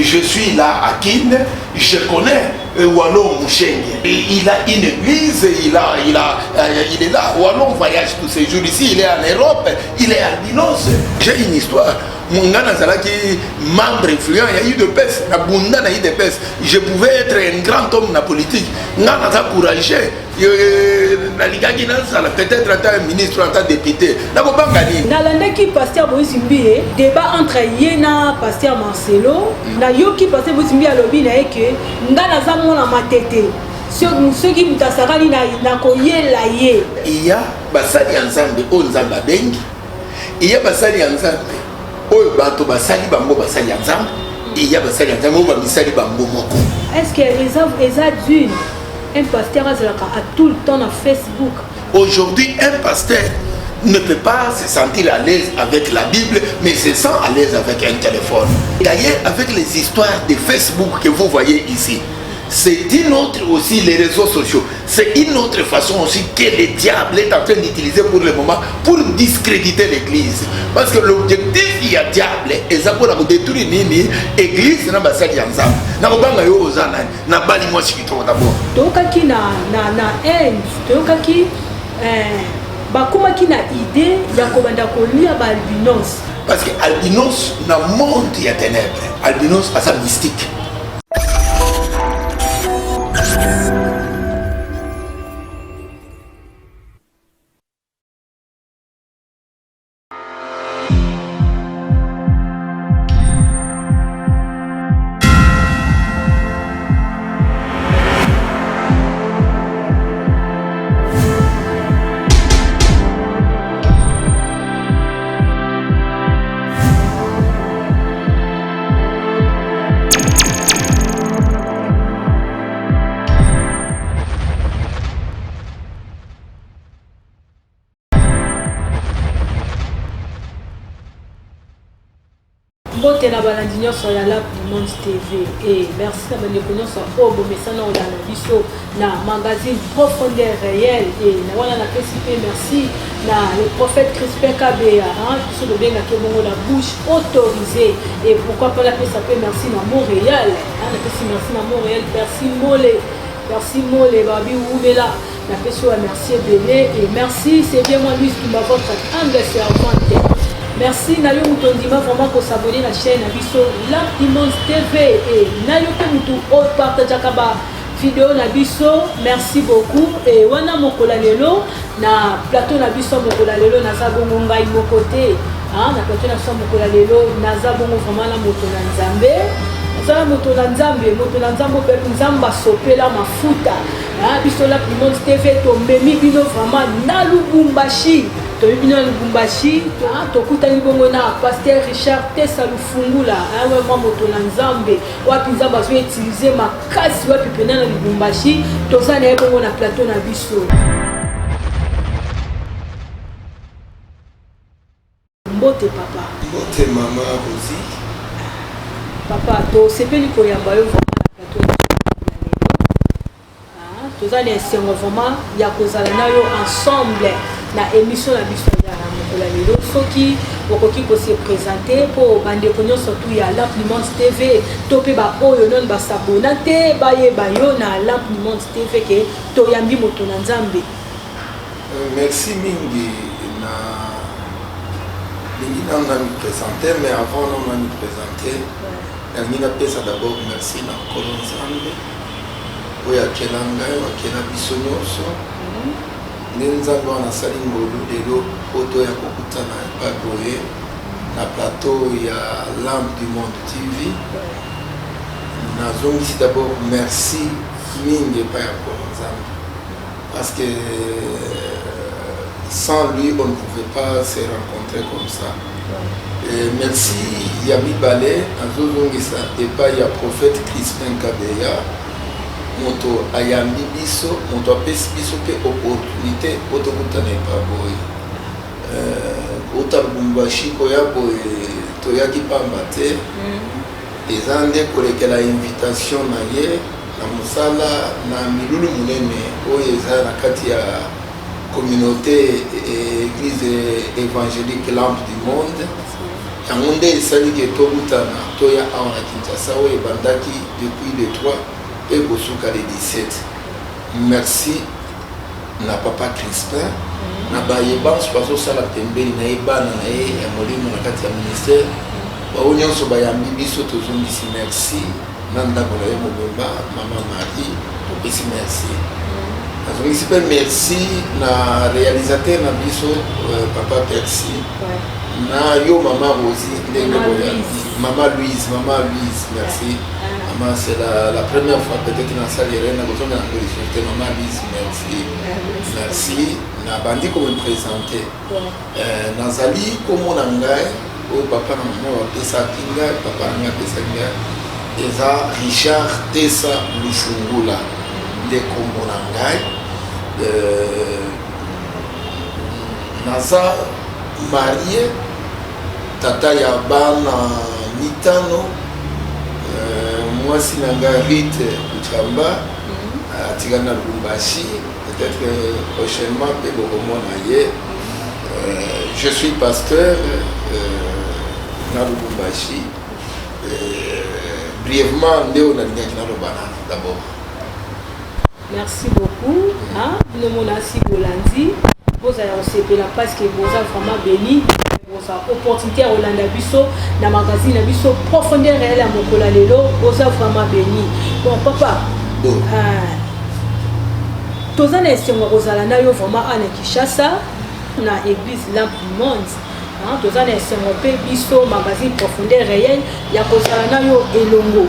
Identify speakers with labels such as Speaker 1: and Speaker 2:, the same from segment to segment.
Speaker 1: je suis là à Kin, je connais Wallon Moucheng. Il a une église, il est là. Wallon voyage tous ces jours ici, il est en Europe, il est albinos. J'ai une histoire. Mon gars qui membre influent, il y a eu de peste, je pouvais être un grand homme dans la politique. Je suis encouragé. Peut-être en tant que ministre, en tant que député.
Speaker 2: Nalandaki pasteur Boisimbi, débat entre Yéna pasteur Marcelo, na yoki pasteur Boisimbi à l'obi na eke, ngana zamu na matete. Ceux qui mutasarani na koye la ye.
Speaker 1: Il y a basali ensemble, on zamba bengi. Il y a basali ensemble.
Speaker 2: Est-ce qu'il y a d'une un pasteur a tout le temps dans Facebook?
Speaker 1: Aujourd'hui, un pasteur ne peut pas se sentir à l'aise avec la Bible, mais se sent à l'aise avec un téléphone. D'ailleurs, avec les histoires de Facebook que vous voyez ici, c'est une autre aussi, les réseaux sociaux, c'est une autre façon aussi que le diable est en train d'utiliser pour le moment pour discréditer l'église. Parce que l'objectif il y a diable, et ça pour détruire l'église, na basali ensemble. Na kobanga yo ozana, na bali moi chikito d'abord.
Speaker 2: Tokaki na end, tokaki bakomaki na idée ya kobanda kolia ba albinos.
Speaker 1: Parce que albinos na monde il y a ténèbres. Albinos a sa mystique.
Speaker 2: Bote na balandinyo sur la Lampe du Monde TV et merci à Banekonyo sur Obo Messana dans la biso na magazine Profondeur Réelle et na wana na PCP merci na le prophète Crispin Kabea sur le bien que mon la bouche autorisée et pourquoi pas la PCP merci na Montréal na PCP merci na Montréal merci Mole babi oubela na PCP merci Béné et merci c'est bien moi lui qui m'a votre humble servante. Merci Nayo Moutondima vraiment pour s'abonner à la chaîne Abisso Lampe du Monde TV et Nayo Moutou au partage kaba vidéo Nabisso merci beaucoup et wana mokola lelo na plateau Nabisso mokola lelo na zabongo ngai mokote na plateau na so mokola lelo na zabongo vraiment la moto na Nzambe za moto na Nzambe pe Nzamba sopela mafuta Abisso Lampe du Monde TV to memi bino vraiment na Lubumbashi. Tobino Lubumbashi, tokutani bongo na pasteur Richard Tessa Lufungula, vraiment moto na Nzambe, wapi Nzamba zo utiliser makasi wapi pena na Lubumbashi, toza na bongo na plateau na biso. Mbote papa.
Speaker 1: Mbote mama Rosie.
Speaker 2: Papa, to sepeli koyamba yo na plateau. Toza na sengo vraiment ya kozala na yo ensemble. La émission la biso ya mokola lelo soki bokoki ko se présenter pour bande konyo surtout ya Lampe du Monde TV topé ba oyo non ba s'abonner te ba ye ba yo na Lampe du Monde TV ke to yambi moto na Nzambe.
Speaker 1: Merci mingi na me présenter mais avant on va nous présenter Nina pesa d'abord merci na Kolo Nzambe oya kelanga wa kela biso nyonso. Nzambe wana sali ngolu lelo poto ya kokutana paboye na plateau ya Lampe du Monde TV. Nazongisi d'abord merci mingi pa ya Nzambe parce que sans lui on ne pouvait pas se rencontrer comme ça. Et merci Yami Balé nazongisa epai ya prophète Crispin Kabea moto ayambi biso moto apesi biso pe opportunité otokutana epaboye ota Lubumbashi koya boye toyaki pamba te eza nde kolekela invitation na ye na mosala na milulu monene oyo eza na kati ya communauté église évangélique Lampe du Monde yango nde esali ke tobutana toya awa na Kinshasa oyo ebandaki depuis le 3 et kosuka le 17. Merci na papa Crispin na bayebanso bazosala pembeni na ye bana na ye ya molimo na kati ya ministère bao nyonso bayambi biso tozongisi merci na ndako na ye mobimba mama Marie topesi merci nazongisi mpe merci na réalisateur na biso papa Percy na yo mama Rosie ndenge boyambi mama Louise merci maman c'est la première fois peut-être na salle rien na besoin de féliciter maman Louise merci na bandi comme me présenter nazali comme na ngai o papa na maman bapesa kinga papa na bapesa kinga eza Richard Tessa Lufungula de kombo na ngai naza marié tata ya bana mitano mwasi na ngai Rite Uchamba atikana Lubumbashi peut-être prochainement pe bokomona ye je suis pasteur na Lubumbashi brièvement ndeo na lingaki na lobana d'abord.
Speaker 2: Merci beaucoup. Nous avons aussi Bolandi. Vous avez aussi parce que vous avez vraiment béni. Vous avez opportunité à Rolanda Bisso, dans le magazine Bisso, profondeur réelle à Mokola Lelo. Vous avez vraiment béni. Bon, papa. Tous les ans, vous avez vraiment à Kinshasa, dans l'église Lampe du Monde. Tous les ans, vous avez Bisso, magazine profondeur réelle. Il y a Elongo.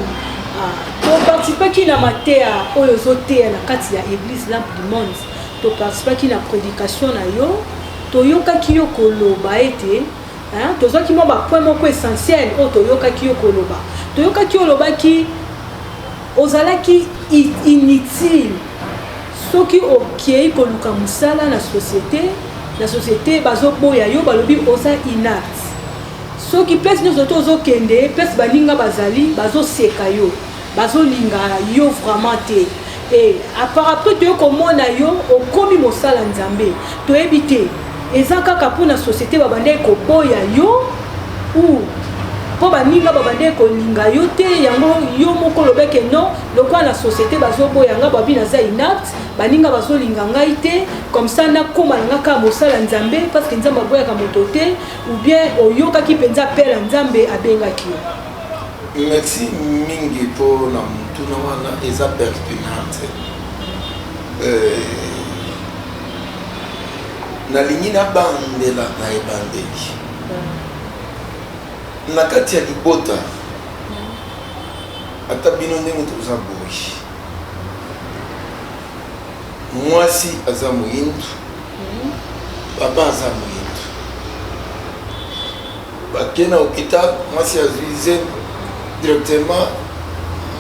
Speaker 2: Tu participes qui na matéa oyozote na kati ya église Lampe du Monde. Tu participes qui na prédication na yo. Tu yoka ki yo koloba ete, tu zo ki mo ba point moko essentiel o to yoka ki yo koloba. Tu yoka ki oloba ki ozala ki inutile. Soki okei koluka musala na société bazo boya yo balobi oza inapte. Soki place nous tozo kende, place baninga bazali bazo seka yo. Bazo linga yo vraiment te. Et après tu komona yo okomi mosala nzambe. To ebite eza kaka pona société babande ko boya yo ou po baninga babande ko linga yo te yango yo moko lobeke non lokwa na société bazo boya nga babi na za inapte baninga bazo linga ngai te comme ça na koma nga ka mosala nzambe parce que nzamba boya ka moto te ou bien oyoka ki penza pela nzambe abengaki yo.
Speaker 1: Merci mingi pour la mutuna wana eza pertinente. Na lingi na bandela na ebandeli. Na kati ya libota. Ata bino ndenge toza boyi. Mwasi aza moyindu. Papa aza moyindu. Bakena hôpital, mwasi azuize directement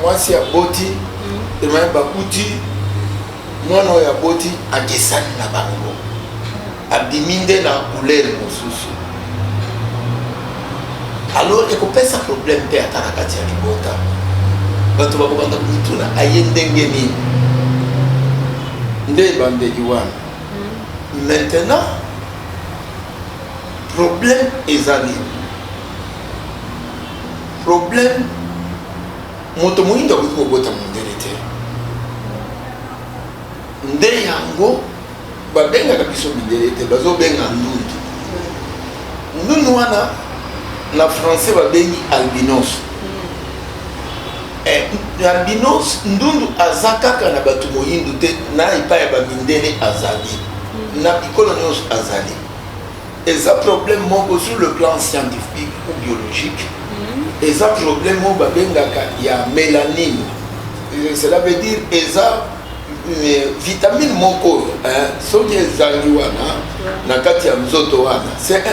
Speaker 1: mwasi ya boti demain bakuti mwana ya boti akesani na bango abiminde na couleur mosusu alors ekopesa problème pe atana kati ya libota bato bakobanda kumutuna aye ndenge nini nde bandeli wana maintenant problème ezali problème moto moyindo akoki kobota mondele te nde yango babengaka biso mindele te bazobenga ndundu ndundu wana na français babengi albinos albinos ndundu aza kaka na bato moyindu te na epai ya bamindele azali na bikolo nyonso azali eza problème moko sur le plan scientifique ou biologique. Et ça problème au babengaka ya mélanine. Cela veut dire eza vitamine moko so qui ezali wana na kati ya mzoto wana c'est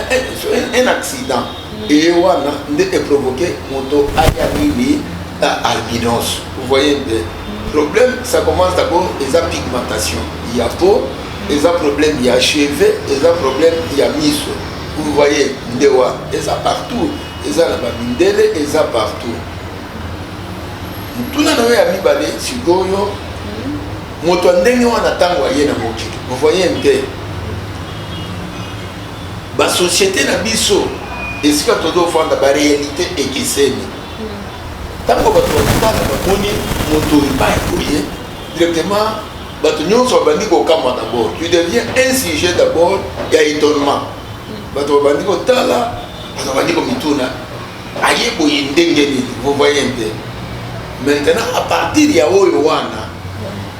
Speaker 1: un accident et wana nde est provoqué moto aya nini albinos. Vous voyez le problème ça commence d'abord eza pigmentation. Il y a peau, eza problème il y a cheveux, eza problème il y a miso. Vous voyez ndewa eza partout. Eza na babindele eza partout. Mutuna na ya mibale sikoyo moto ndenge wana tango aye na mokili. Vous voyez mpe ba société na biso esika tozofanda baréalité ekeseni ntango bato bakutana bamoni moto epai koye directement bato nyonso babandi kokamwa d'abord tu deviens un sujet d'abord ya étonnement bato babandi kotala bato babandi komituna aye boye ndenge nini vous voyez un peu maintenant à partir ya oyo wana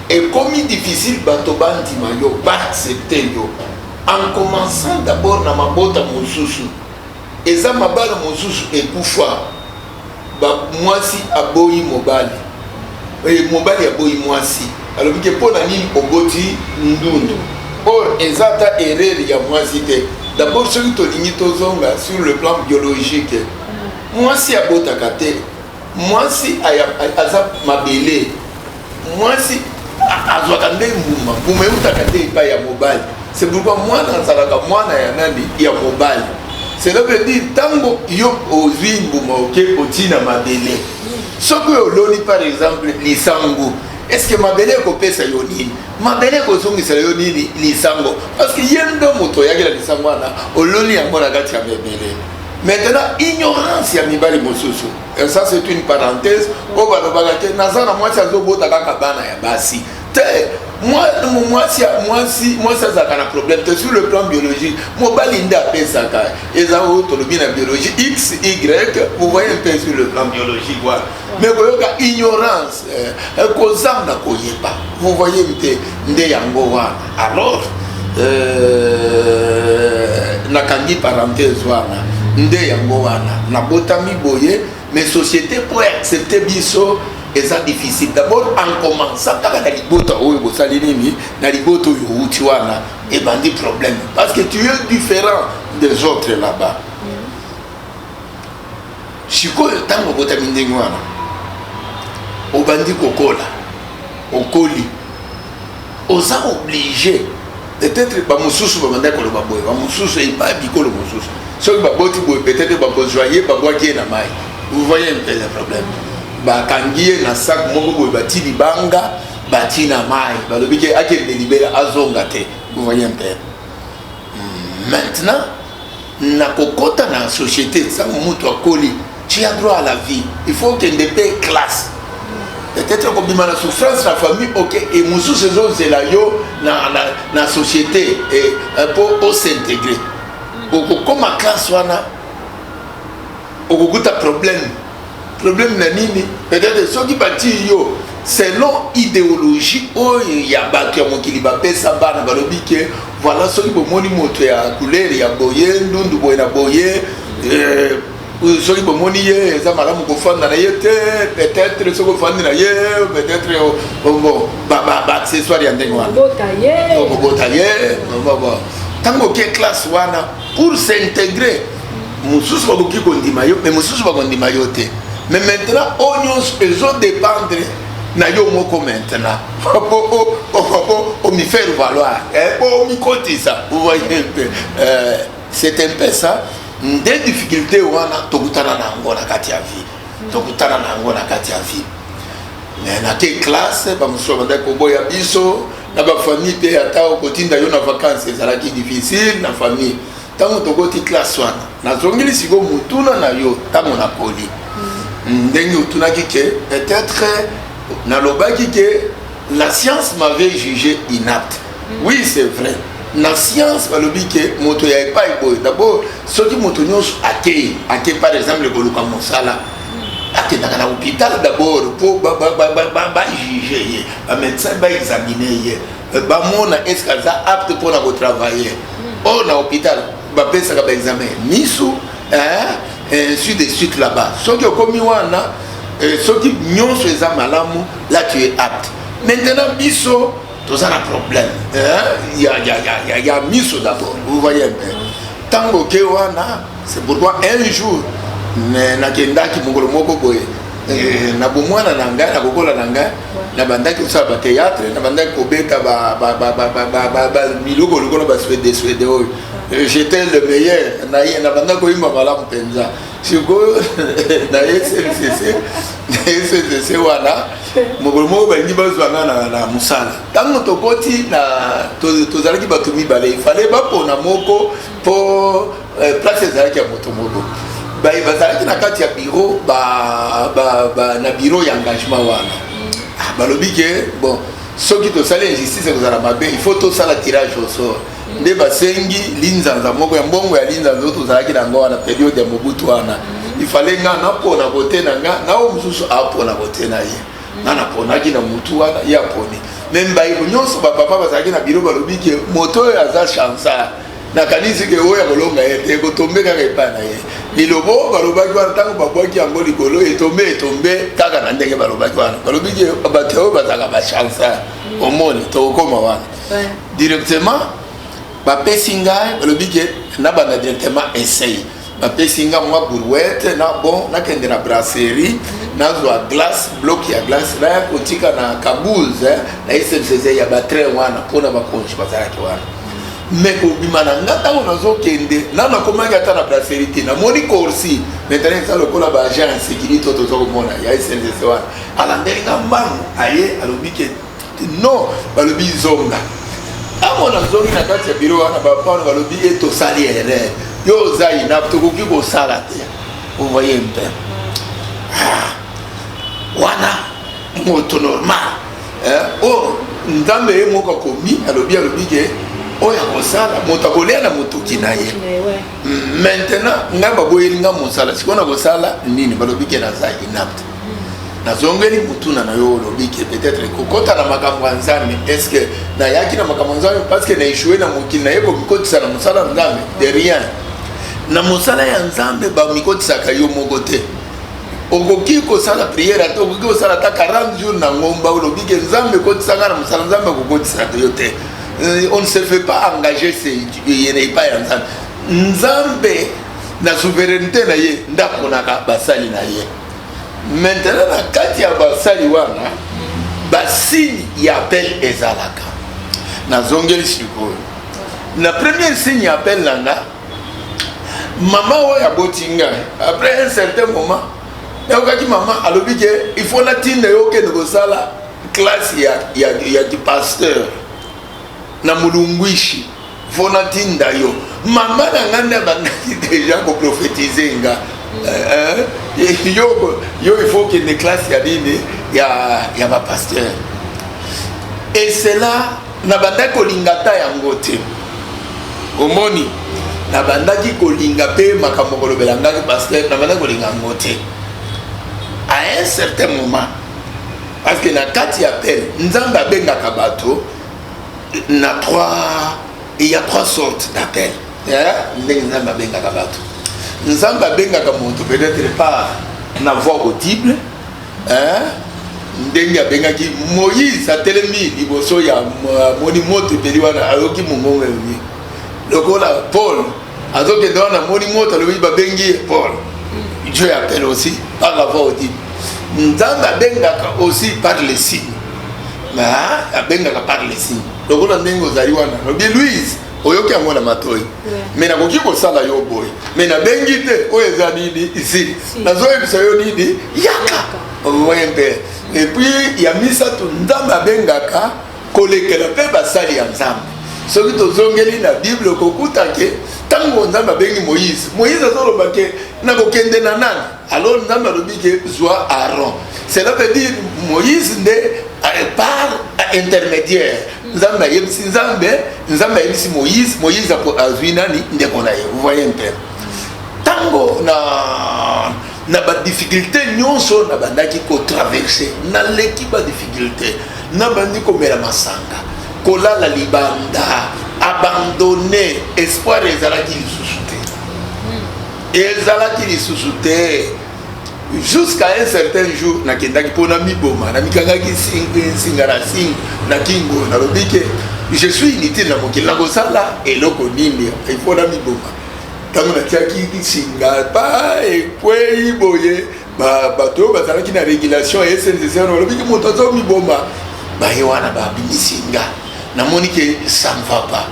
Speaker 1: ekomi difficile bato bandima yo baaccepte yo en commençant d'abord na mabota mosusu eza mabala mosusu ekufa mwasi aboyi mobali mobali aboyi mwasi alobi ke mpo na nini oboti ndundu or eza ta erreur ya mwasi te d'abord soki tolingi tozonga sur le plan biologique mwasi abotaka te mwasi aza mabele mwasi azwaka nde mbuma mbuma eutaka te epai ya mobali c'est pourquoi mwana azalaka mwana ya nani ya mobali cela veut dire tango yo ozwi mbuma oke otina mabele soki oloni par exemple lisango est-ce que mabele ekopesa yo nini mabele ekozongisela yo nini lisango parce que ye ndo moto oyakela lisango wana oloni yango na kati ya mabele maintenant ignorance ya mibali mosusu et ça c'est une parenthèse oyo balobaka te naza na mwasi azobota kaka bana ya basi te mwasi azalaka na problème te sur le plan biologique mobali nde apesaka eza oyo tolobi na biologie x y vous voyez un peu sur le plan biologique wana mais koyoka ignorance kozanga koyeba vous voyez te nde yango wana alors nakangi parenthèse wana nde yango wana nabotami boye mais société pour accepter biso eza difficile d'abord en commençant kaka na libota oyo bosali nini na libota oyo uti wana ebandi problème parce que tu es différent des autres là-bas sikoyo ntango obotami ndenge wana obandi kokola okoli oza obligé peut-être bamosusu babanda koloba boye bamosusu epa bikolo mosusu soki baboti boye peut-être bakozwa ye babwaki ye na mai vous voyez un peu le problème bakangi ye na sac moko boye bati libanga bati na mai balobi ke akende libela azonga te vous voyez un peu maintenant na kokota na société sango moto akoli tu as droit à la vie il faut kende pe classe peut-être kobima na souffrance na famille ok et mosusu ezozela yo na société po s'intégrer okokoma classe wana okokuta problème na nini peut-être soki bati yo selon idéologie oyo ya bato ya mokili bapesa bana balobi ke voilà soki bomoni moto ya couleur ya boye ndundu boye na boye soki bomoni ye eza malamu kofanda na ye te peut-être soki ofandi na ye peut-être bon accessoire ya ndenge wana okobota ye ntango oke classe wana pour s'intégrer mosusu bakoki kondima yo mais mosusu bakondima yo te mais maintenant oyo nyonso ezodépendre na yo moko maintenant omi faire valoir omikotisa vous voyez un peu c'est un peu ça nde difficulté wana tokutana na yango na kati ya vie tokutana na yango na kati ya vie mais na te classe bamosusu banda koboya biso na bafamille mpe ata okotinda yo na vacances ezalaki difficile na famille ntango tokoti classe wana nazongeli siko motuna na yo ntango na poli ndenge otunaki ke peut-être nalobaki ke la science m'avait jugé inapte oui c'est vrai na science balobi ke moto ya epai boye d'abord soki moto nyonso akei par exemple koluka mosala akendaka na hôpital d'abord mpo bajuge ye bamédecin baexamine ye bamona est-ce que aza apte mpona kotravailler or na hôpital bapesaka baexamen misu ainsi de suite là-bas soki okomi wana soki nyonso eza malamu là tu es apte maintenant biso toza na problème ya miso d'abord vous voyez ntango ke wana c'est pourquoi un jour nakendaki mokolo moko boye na bomwana na ngai nakokola na ngai nabandaki kosala batéâtre nabandaki kobeta biloko lokola basuede oyo j'étais le meilleur nabandaki koyimba malamu mpenza sikoyo na SNCC wana mokolo moko balingi bazwanga na mosala ntango tokoti na tozalaki bato mibale ifale bapona moko mpo place ezalaki ya moto moko bazalaki na kati ya biro na biro ya engagement wana balobi ke bon soki tosali injustice ekozala mabe il faut tosala tirage au sort nde basengi linzanza moko ya mbongo ya linzanza oyo tozalaki nango wana periode ya mobutu wana ifale nga napona kote na nga nao mosusu apona kote na ye nga naponaki na mutu wana ye aponi me mbayiko nyonso bapapa bazalaki na biro balobi ke moto oyo aza chansard nakanisi ke oyo akolonga ye te ekotombe kaka epai na ye lilobo balobaki wana ntango babwaki yango likolo etombe kaka na ndenge balobaki wana balobi ke bato oyo bazalaka bachansard omoni tokokoma wana directement bapesi ngai balobi ke nabanda directement essaye bapesi nga mwa brouette na bon nakende na brasserie nazwa glace bloc ya glace naya kotika na kabouze na SNCC ya batrain wana mpona bakonji bazalaki wana me kobima na nga ntango nazokende nakomaki ata na brasserie te namoni corsi maintenant eza lokola baagent ya sécurité oyo toza komona ya SNCC wana alandeli nga mbangu aye alobi ke non balobi zonga amona zongi na kati ya biro wana bapana balobi e tosali erreur yo oza inapte tokoki kosala te ovoye mpe wana moto normal o nzambe ye moko akomi alobi ke oyo akosala moto akolia na motoki na ye maintenant ngai baboyeli nga mosala sikoyo na kosala nini balobi ke naza inapte nazongeli mutuna na yo olobi ke peut-être kokota na makambo ya nzambe est-ce que nayaki na makambo ya nzambe parce que naeshue na mokili naye komikotisa na mosala ya nzambe de rien na mosala ya nzambe bamikotisaka yo moko te okoki kosala priere ata okoki kosala ata 40 jours na ngomba olobi ke nzambe ekotisanga na mosala nzambe akokotisa yo te on ne se fait pas engager yene epai ya nzambe nzambe na souveraineté na ye ndaponaka basali na ye maintenant na kati ya basali wana basigne ya appel ezalaka nazongeli sikoyo na première signe ya appel nanga mama oyo aboti ngai après un certain moment nakokaki mama alobi ke il faut natinda yo okende kosala classe ya du pasteur na mulungwishi faut natinda yo mama na ngai nde bandaki déjà koprophétise nga yo il faut qu'il y ait des classes il y a ma pasteur et c'est là nabanda kolingata yango te omoni nabandaki kolinga pe makambo kolobela ngaki pasteur nabanda kolinga yango te à un certain moment parce que na kati appel nzambe abengaka bato na il y a trois sortes d'appel ndenge nzambe abengaka bato nzambe abengaka moto peut-être pas na voix audible ndenge abengaki Moïse atelemi liboso ya moni moto epeli wana ayoki mongongo ewi lokola Paul azokende wana moni moto alobi babengi Paul Dieu appelle aussi par la voix audible nzambe abengaka aussi par les signes abengaka par les signes lokola ndenge ozali wana lobi Louise oyoki yango na matoi me nakoki kosala yo boye me nabengi te oyo eza nini ici nazoyebisa yo nini yaka oye mpe epuis ya misato nzambe abengaka kolekela mpe basali ya nzambe soki tozongeli na bible okokuta ke ntango nzambe abengi moïse azoloba ke nakokende na nani alors nzambe alobi ke zwa Aaron cela veut dire moïse nde par intermédiaire nzambe ayebisi nzambe ayebisi moïse azwi nani ndeko na ye vous voyez mpe ntango na badifficulté nyonso nabandaki kotraverse naleki badifficulté nabandi komela masanga kolala libanda abandonné espoir ezalaki lisusu te jusqu'à un certain jour nakendaki mpona miboma namikangaki singa na singa na kingo nalobi ke je suis inutile na mokili nakosala eloko nini mpona miboma ntango natiaki singa pa ekwei boye bato oyo bazalaki na régulation ya SNCC nalobi ke moto aza miboma baye wana babimisi nga namoni ke ça ne va pas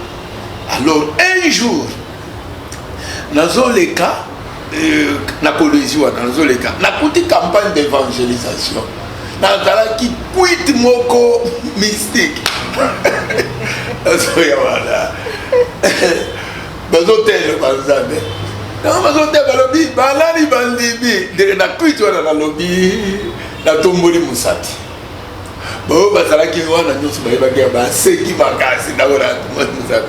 Speaker 1: alors un jour nazoleka na kolezi wana nazoleka nakuti campagne d'évangélisation nazalaki kuiti moko mystique azoya wana bazotele banzambe bazotele balobi balali bandibi na kuiti wana nalobi natomboli musati bao bazalaki wana nyonso bayebaki baseki makasi ndakona musati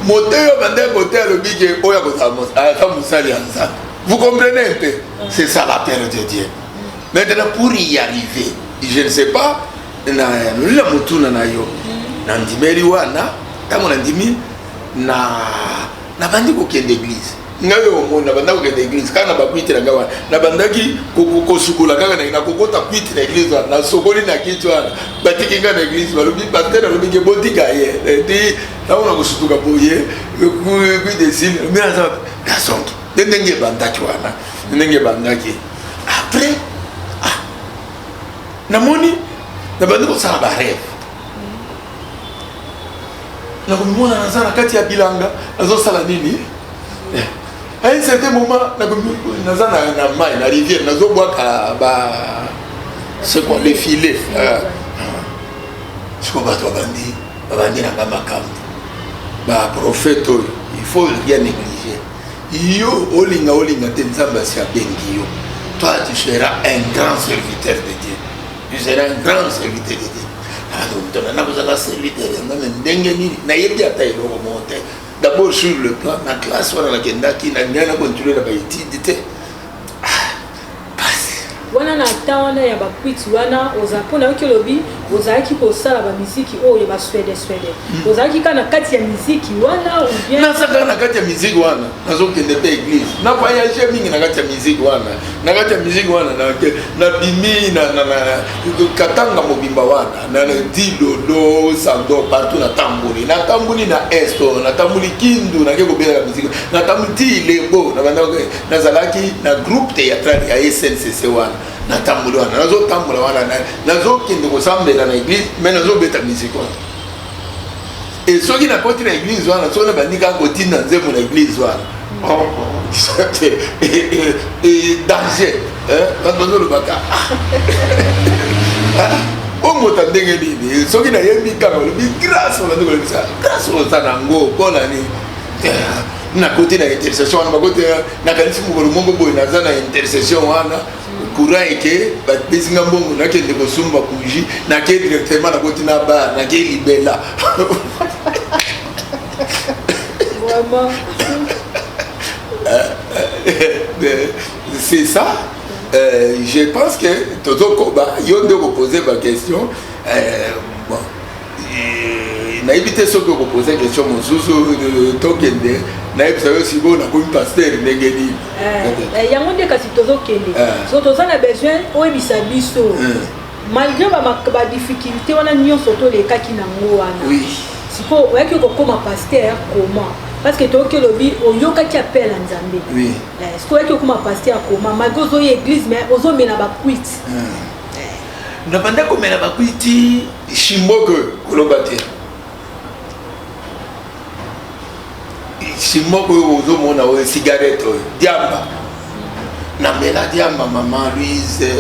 Speaker 1: moto yo bande kote alobi ke oyo akozala mosali ya nzambe. Vous comprenez un peu? C'est ça l'appel de Dieu. Maintenant pour y arriver, je ne sais pas, na mutuna na yo na ndimeli wana tango na ndimi na bandi kokende église ngayo omona banda kokende église kana bakwitira ngawa na bandaki kokosukula kaka na kokota kwitira église na sokoli na kitu wana batiki nga na église balobi batera lobi ke botika ye ti tango na kosutuka boye ku desine mais ça garçon ndenge bandaki wana ndenge bandaki après namoni na bandi kosala barêve na kumona nazana kati ya bilanga nazosala nini à un certain moment nazana na mai na rivière nazobwaka ba c'est quoi les filets je comprends toi bandi na makambo ba prophète il faut rien négliger yo olinga te nzamba si abengi yo toi tu seras un grand serviteur de Dieu. Tu seras un grand serviteur de Dieu. D'abord sur le plan, la classe, on a continué la étude.
Speaker 2: Wana na tawana ya bakwiti wana ozapona oki lobi ozaki ko sala ba muziki oyo ba swede ozaki kana kati ya muziki wana ou bien
Speaker 1: na saka na kati ya muziki wana nazokende pe église na voyage mingi na kati ya muziki wana na kati ya muziki wana na bimi na katanga mobimba wana na dilolo sando partout na tambuli na esto na tambuli kindu na keko bela muziki na tambuli lebo na banda na zalaki na groupe théâtral ya SNCC wana na tambula wana nazo tambula wana nazo kinde kosambela na église mais nazo beta musique wana et soki na koti na église wana so na bandika kotinda nzembo na église wana et danger nazo le baka o mota ndenge nini soki na yembi kama le grâce on a dit ça grâce on ça ngo pona ni na côté na intercession wana côté na kanisi mukolo mongo boy na zana intercession wana courant eke ba besinga mbongo na kende ko sumba kuji na ke directement na côté na ba na ke libela
Speaker 2: vraiment
Speaker 1: c'est ça. Je pense que Toto Koba yo de poser ma question bon na éviter ce que vous posez question mosusu tokende na ebisa yo sibo na komi pasteur ndengeni
Speaker 2: yango nde kasi tozokende so tozana besoin oyebisa biso malgré ba difficulté wana nyonso tolekaki nango wana
Speaker 1: oui
Speaker 2: siko oyaki kokoma pasteur comment parce que toke lobi oyokaki appel à Nzambe
Speaker 1: oui
Speaker 2: siko oyaki kokoma pasteur comment malgré ozoyi église mais ozomena bakwiti
Speaker 1: na banda komena bakwiti shimboke kolobate shimoko ozo mona o cigarette diamba na mela diamba mama Louise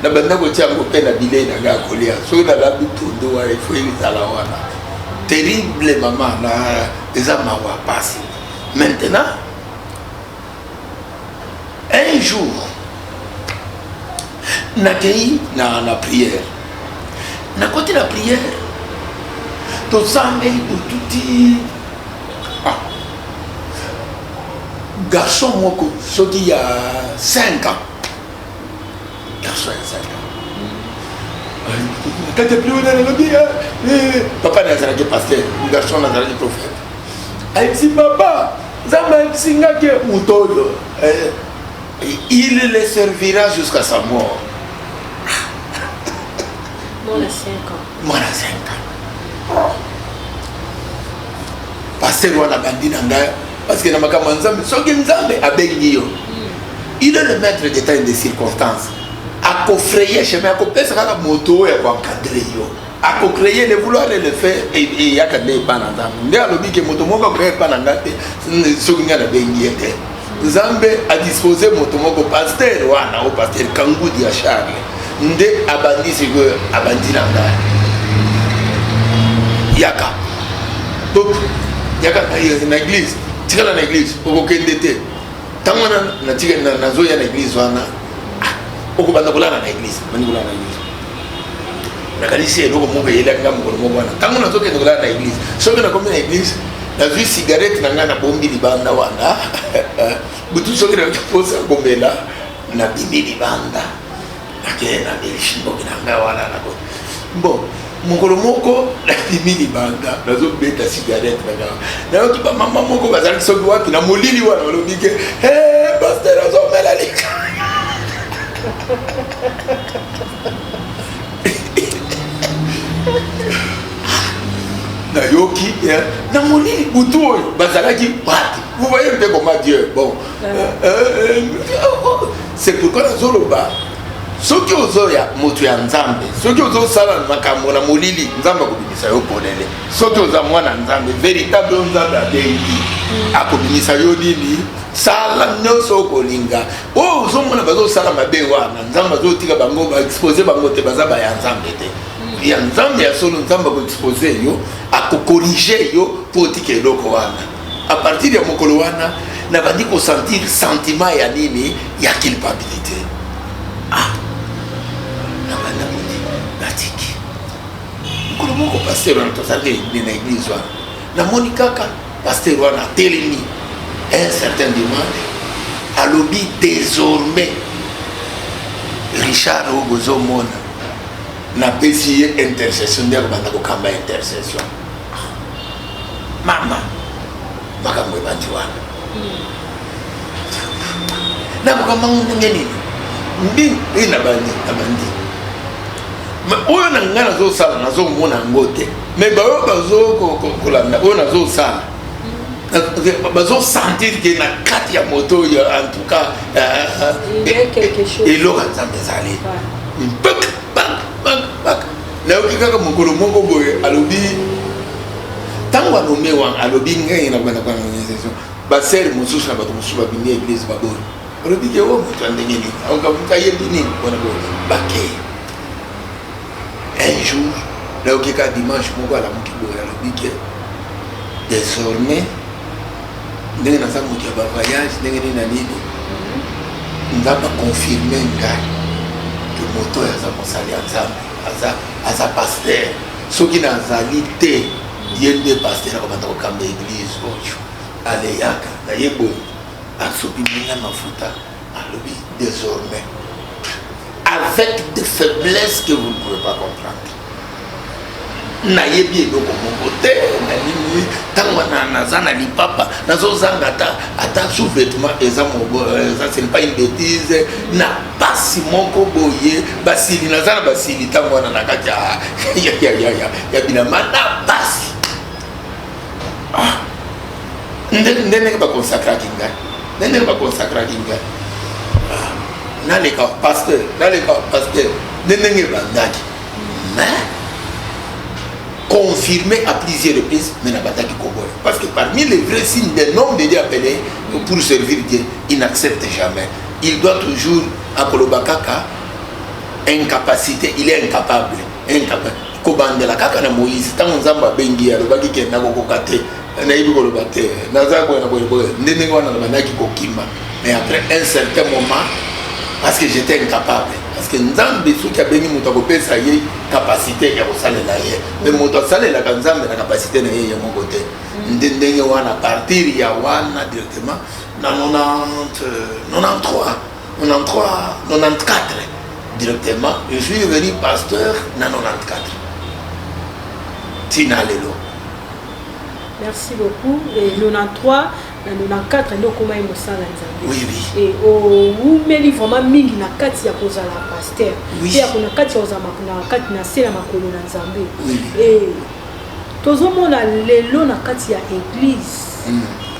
Speaker 1: na banda ko tiango pe na bile na ga kolia so na la bitundo wa ifeli tala wana terrible maman na eza mawa passe maintenant un jour na kei na prière na côté la prière to sambeli pour tuti garçon moko soki il y a 5 ans garçon il y a 5 ans quand tu es plus dans le lobby papa nazalaki pasteur garçon nazalaki prophète aïti papa zamba singaki mutoyo il le servira jusqu'à sa mort
Speaker 2: moi à 5 ans
Speaker 1: moi à 5 ans pasteur wana bandi na ngai parce que na makambo nzambe soki nzambe abengi yo il est le maître des temps et des circonstances akofrayer chemin akopesa kaka moto ya koencadre yo akocréer le vouloir et le faire et yakande epa na nzambe nde alobi ke moto moko akoya epa na ngai te soki ngai nabengi ye te Nzambe a disposé motomoko pasteur wana au pasteur Kangudi ya Charles nde abandi siko abandi nanga yaka donc yaka na église tikala na église okokende te tango na tika na zoya na église wana okobanda kolala na église bandi kolala na église nakanisi eloko moko eyelaka mokolo moko wana tango nazokende kolala na église soki nakomi na église nazwi cigarette na ngai nabombi libanda wana butu soki nakoposa komela nabimi libanda nakende na belishimboki na ngai wana nako bon mokolo moko nabimi libanda nazobeta cigarette na ngai nayoki bamama moko bazalaki soki wapi na molili wana balobi ke paster azomela lika nayoki na molili butu oyo bazalaki wapi vous voyez un peu comment Dieu bon c'est pourquoi nazoloba soki ozoya moto ya nzambe soki ozosala makambo na molili nzambe akobimisa yo polele soki oza mwana nzambe véritable nzambe abengi akobimisa yo nini sala nyonso okolinga oyo ozomona bazosala mabe wana nzambe azotika bango baexpose bango te baza baya nzambe te ya nzambe ya solo nzambe akoexpose yo akokorige yo po otika eloko wana a partir ya mokolo wana nabandi kosentir sentiment ya nini ya culpabilité natiki mokolo moko paster wana tozalaki na église wana namoni kaka paster wana atelemi un certain dimanche alobi désormais Richard oyo bozomona napesi ye intercession nde akobanda kokamba intercession mama makambo ebandi wana na makambo ndenge nini mbi nabandi oyo na ngai nazosala nazomona yango te mais baoyo bazokolanda oyo nazosala bazosentir ke na kati ya moto oyo en tout cas eloko ya nzambe ezali nayoki kaka mokolo moko boye alobi ntango anome wana alobi ngai nakobanda kwana organisation basere mosusu na bato mosusu babimi ya église baboyi alobi ke o moto ya ndenge nini ayebi nini wana boye bakei un jour nayoki kaka dimanche moko alamuki boye alobi ke désormais ndenge naza moto ya bavoyage ndenge nini na nini nzambe akonfirme ngai ke moto oyo aza mosali ya nzambe aza paster soki nazali te ye nde paster akomanda kokamba église oyo aleyaka naye boye asopi minga mafuta alobi désormais avec des faiblesses que vous ne pouvez pas comprendre nayebi eloko moko te nanini ntango naza na lipapa nazozanga ata sous-vêtement eza ce n'est pas une bêtise na pasi moko boye basili naza na basili ntango wana na kati ya bilamba na pasi ndenge bakonsakraki ngai ndenge bakonsakraki ngai naleka pasteur ndenge bandaki mais confirmé à plusieurs reprises, mais n'a pas d'attaque Koboy. Parce que parmi les vrais signes d'un homme de Dieu appelé pour servir Dieu, il n'accepte jamais. Il doit toujours, à Kolobakaka, incapacité, il est incapable. Kobandela kaka na Moïse, tant on zamba bengi ya lobaki ke na kokokate, na yibi kolobate, na zako na boyeboy, ndenge wana na banaki kokima. Mais après un certain moment, parce que j'étais incapable. Parce que nzambe soki abengi moto akopesa ye capacité ya kosalela ye mais moto asalelaka nzambe na capacité na ye ya moko te ndenge wana partir ya wana directement na 94 directement je suis devenu pasteur na 94 tina lelo.
Speaker 2: Merci beaucoup. Et 93 na 94 ndio koma imosala nzambe.
Speaker 1: Oui.
Speaker 2: Et au meli vraiment mingi na kati ya kozala pasteur.
Speaker 1: Oui.
Speaker 2: Et kuna kati ya ozama na kati na sela makolo na nzambe.
Speaker 1: Oui.
Speaker 2: Et tozomona lelo na kati ya église.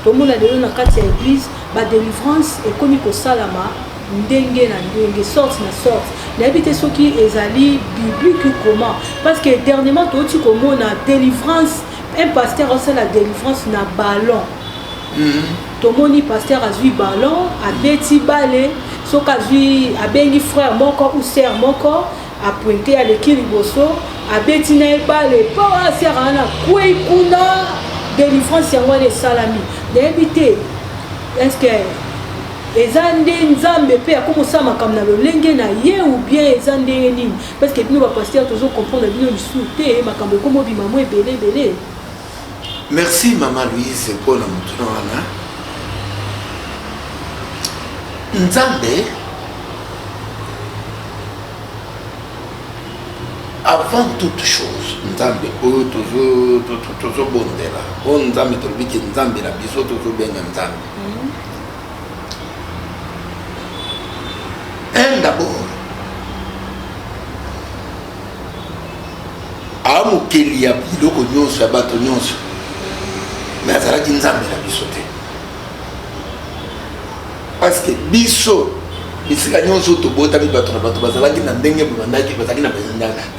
Speaker 2: Tozomona lelo na kati ya église ba délivrance ekomi kosalama ndenge na ndenge sorte na sorte. Nayebi te soki ezali biblique comment parce que dernièrement toti komona délivrance un pasteur a la délivrance na ballon. tomoni pasteur azui ballon abeti bale soki azui abengi frère moko ou sœur moko apointe aleki liboso abeti na ye bale mpo asera wana kwei kuna délivrance yango wana esalami nayebi te estce eza nde nzambe mpe akomosala makambo na lolenge na ye ou bien eza ndenge nini parce que bino bapaster tozocomprendre bino lisusu te makambo ekomobima mo ebele ebele.
Speaker 1: Merci Maman Louise pour la mutuna. Nzambe avant toute chose Nzambe oyo tozo bondela o Nzambe tolobiki Nzambe na biso tozo benga Nzambe. D'abord amokeli ya biloko nyonso ya bato nyonso me azalaki Nzambe na biso te parce que biso bisika nyonso tobotami bato na bato bazalaki na ndenge babandaki bazalaki na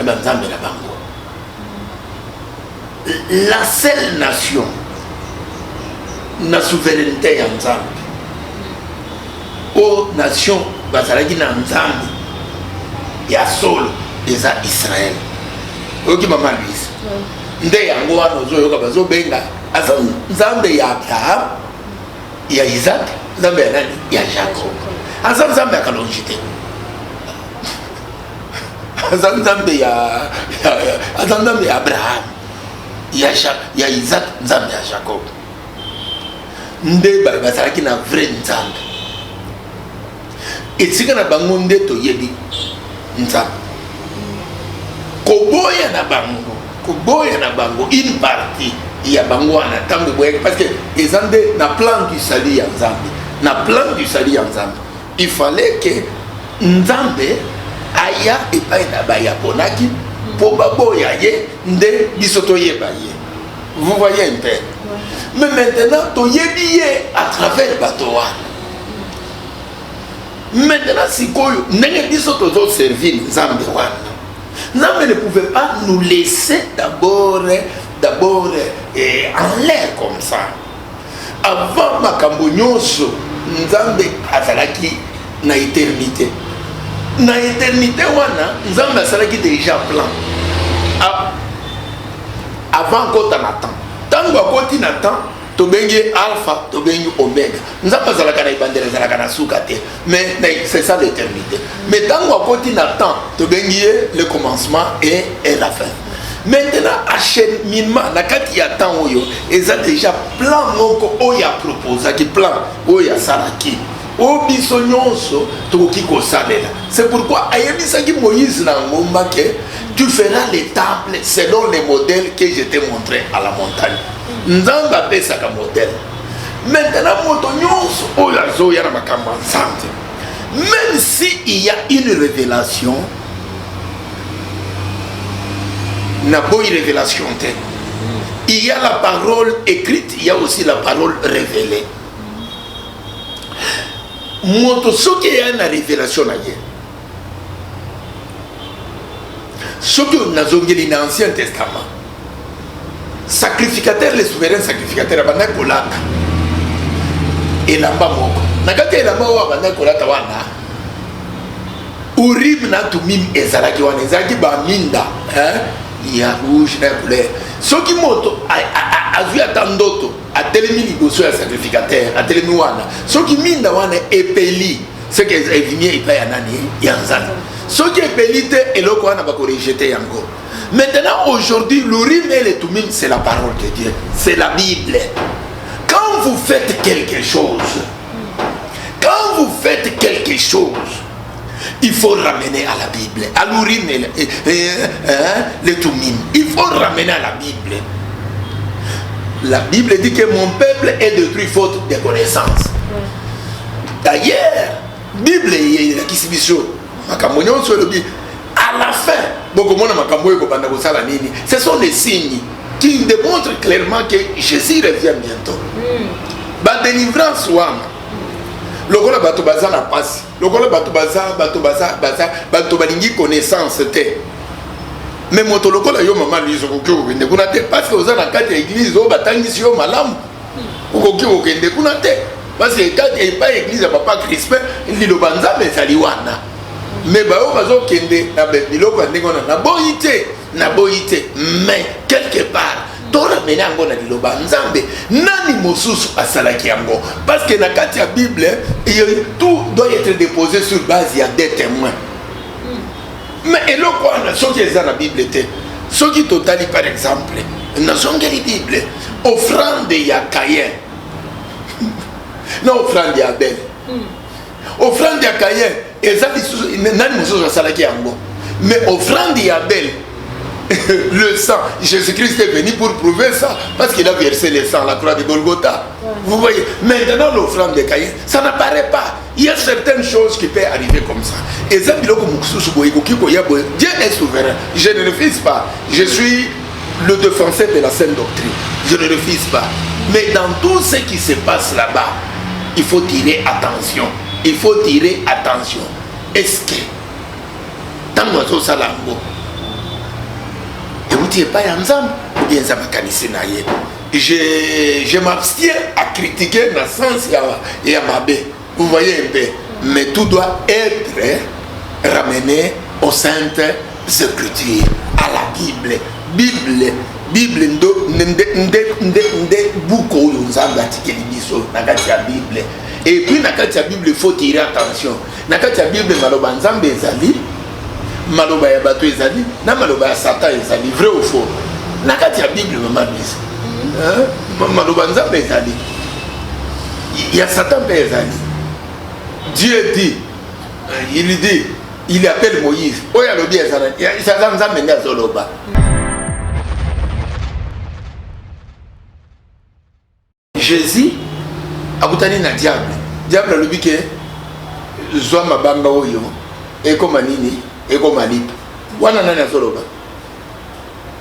Speaker 1: banzambe na bango. La seule nation na souveraineté ya Nzambe o nation bazalaki na Nzambe ya solo eza Israël. Oki Maman Louise nde yango wana ozoyoka bazobenga aza Nzambe ya Abraham ya Isaac Nzambe ya nani ya Jacob aza Nzambe ya kalonji te aza Nzambe ya Abraham ya Isaac Nzambe ya Jacob nde bazalaki na vrai Nzambe esika na bango nde toyebi Nzambe koboya na bango une partie ya bango wana tango boye parce que eza nde na plan du salut ya Nzambe na plan du salut ya Nzambe il fallait que Nzambe aya epai na bayaponaki po baboya ye nde biso toyeba ye. Vous voyez un peu. Mais maintenant toyebi ye à travers bato wana. Maintenant sikoyo ndenge biso tozo servir Nzambe wana Nzambe ne pouvait pas nous laisser d'abord en l'air comme ça. Avant makambo nyonso Nzambe azalaki na éternité. Na éternité wana Nzambe azalaki déjà plan. Avant kota na temps. Tango akoti na temps tobengi alpha tobengi omega. Nzambe azalaka na ibandela azalaka na suka te. Mais c'est ça l'éternité. Mais tango akoti na temps tobengi le commencement et la fin. Maintenant acheminement na kati ya temps oyo eza déjà plan moko oya proposa ki plan oya salaki o biso nyonso tokoki kosalela. C'est pourquoi ayebisaki Moïse na ngomba ke tu feras les temples selon les modèles que je t'ai montré à la montagne. Nzambe apesaka modèle. Maintenant moto nyonso oyo azoya na makambo nzambe, même si il y a une révélation n'a pas une révélation. Il y a la parole écrite, il y a aussi la parole révélée. Moto ce qui est une révélation ailleurs. Ce que nous avons dit dans l'Ancien Testament, sacrificateur, les souverains sacrificateurs, abanda kolaka. Et là-bas moko. Nakate là-bas wa abanda kolaka wana. Urim na tumim ezalaki wana ezalaki ba minda, hein? Il y a rouge na couleur. Ce qui moto a vu atandoto a telemi liboso ya sacrificateur a telemi wana. Ce qui minda wana epeli, ce qui est venu ipa ya nani ya nzana. Ce qui est pelite eloko wana ba ko rejeter yango. Maintenant aujourd'hui l'urim et le tumim c'est la parole de Dieu, c'est la Bible. Quand vous faites quelque chose, il faut ramener à la Bible, à l'urim et le tumim. Il faut ramener à la Bible. La Bible dit que mon peuple est détruit faute de connaissance. D'ailleurs, Bible est la kisibisho. À la fin, ce sont des signes qui démontrent clairement que Jésus revient bientôt. La délivrance, lokola bato baza na pasi, lokola bato balingi connaissance te. Mais moto lokola yo Maman Louise ko ko ne kuna te parce que oza na kati ya église o batangisi yo malamu. okoki okende kuna te parce que quand il pas église ya papa Crispin liloba nzambe ezali wana mais bayo bazokende na biloko ya ndenge wana na boyi te mais quelque part toramene yango na liloba nzambe nani mosusu asalaki yango parce que na kati ya Bible tout doit être déposé sur base ya des témoins mais eloko wana soki eza na Bible te soki totali par exemple nazongeli Bible offrande ya Caïn non offrande ya Abel offrande ya Caïn eza nani mosusu asalaki yango mais offrande ya Abel le sang, Jésus-Christ est venu pour prouver ça parce qu'il a versé le sang à la croix de Golgotha. Vous voyez, maintenant l'offrande de Caïn, ça n'apparaît pas. Il y a certaines choses qui peuvent arriver comme ça. Et ça, Dieu est souverain. Je ne refuse pas. Je suis le défenseur de la sainte doctrine. Je ne refuse pas. Mais dans tout ce qui se passe là-bas, il faut tirer attention. Il faut tirer attention. Est-ce que dans notre salambo, je m'abstiens à critiquer dans le sens et à m'abbé. Vous voyez un peu. Mais tout doit être ramené aux saintes écritures, à la Bible. Bible beaucoup Bible. Et puis dans la Bible, il faut tirer attention. Dans la Bible, maloba ya bato ezali na maloba ya Satan ezali vrai ou faux na kati ya Bible maman Lise maloba nzambe ezali ya Satan pe ezali. Dieu dit il appelle Moïse oya lobi ezali ya nzambe nde azoloba Jésus akutani na diable alobi ke zwa mabanga oyo ekoma nini ego malipo wana nani azoloba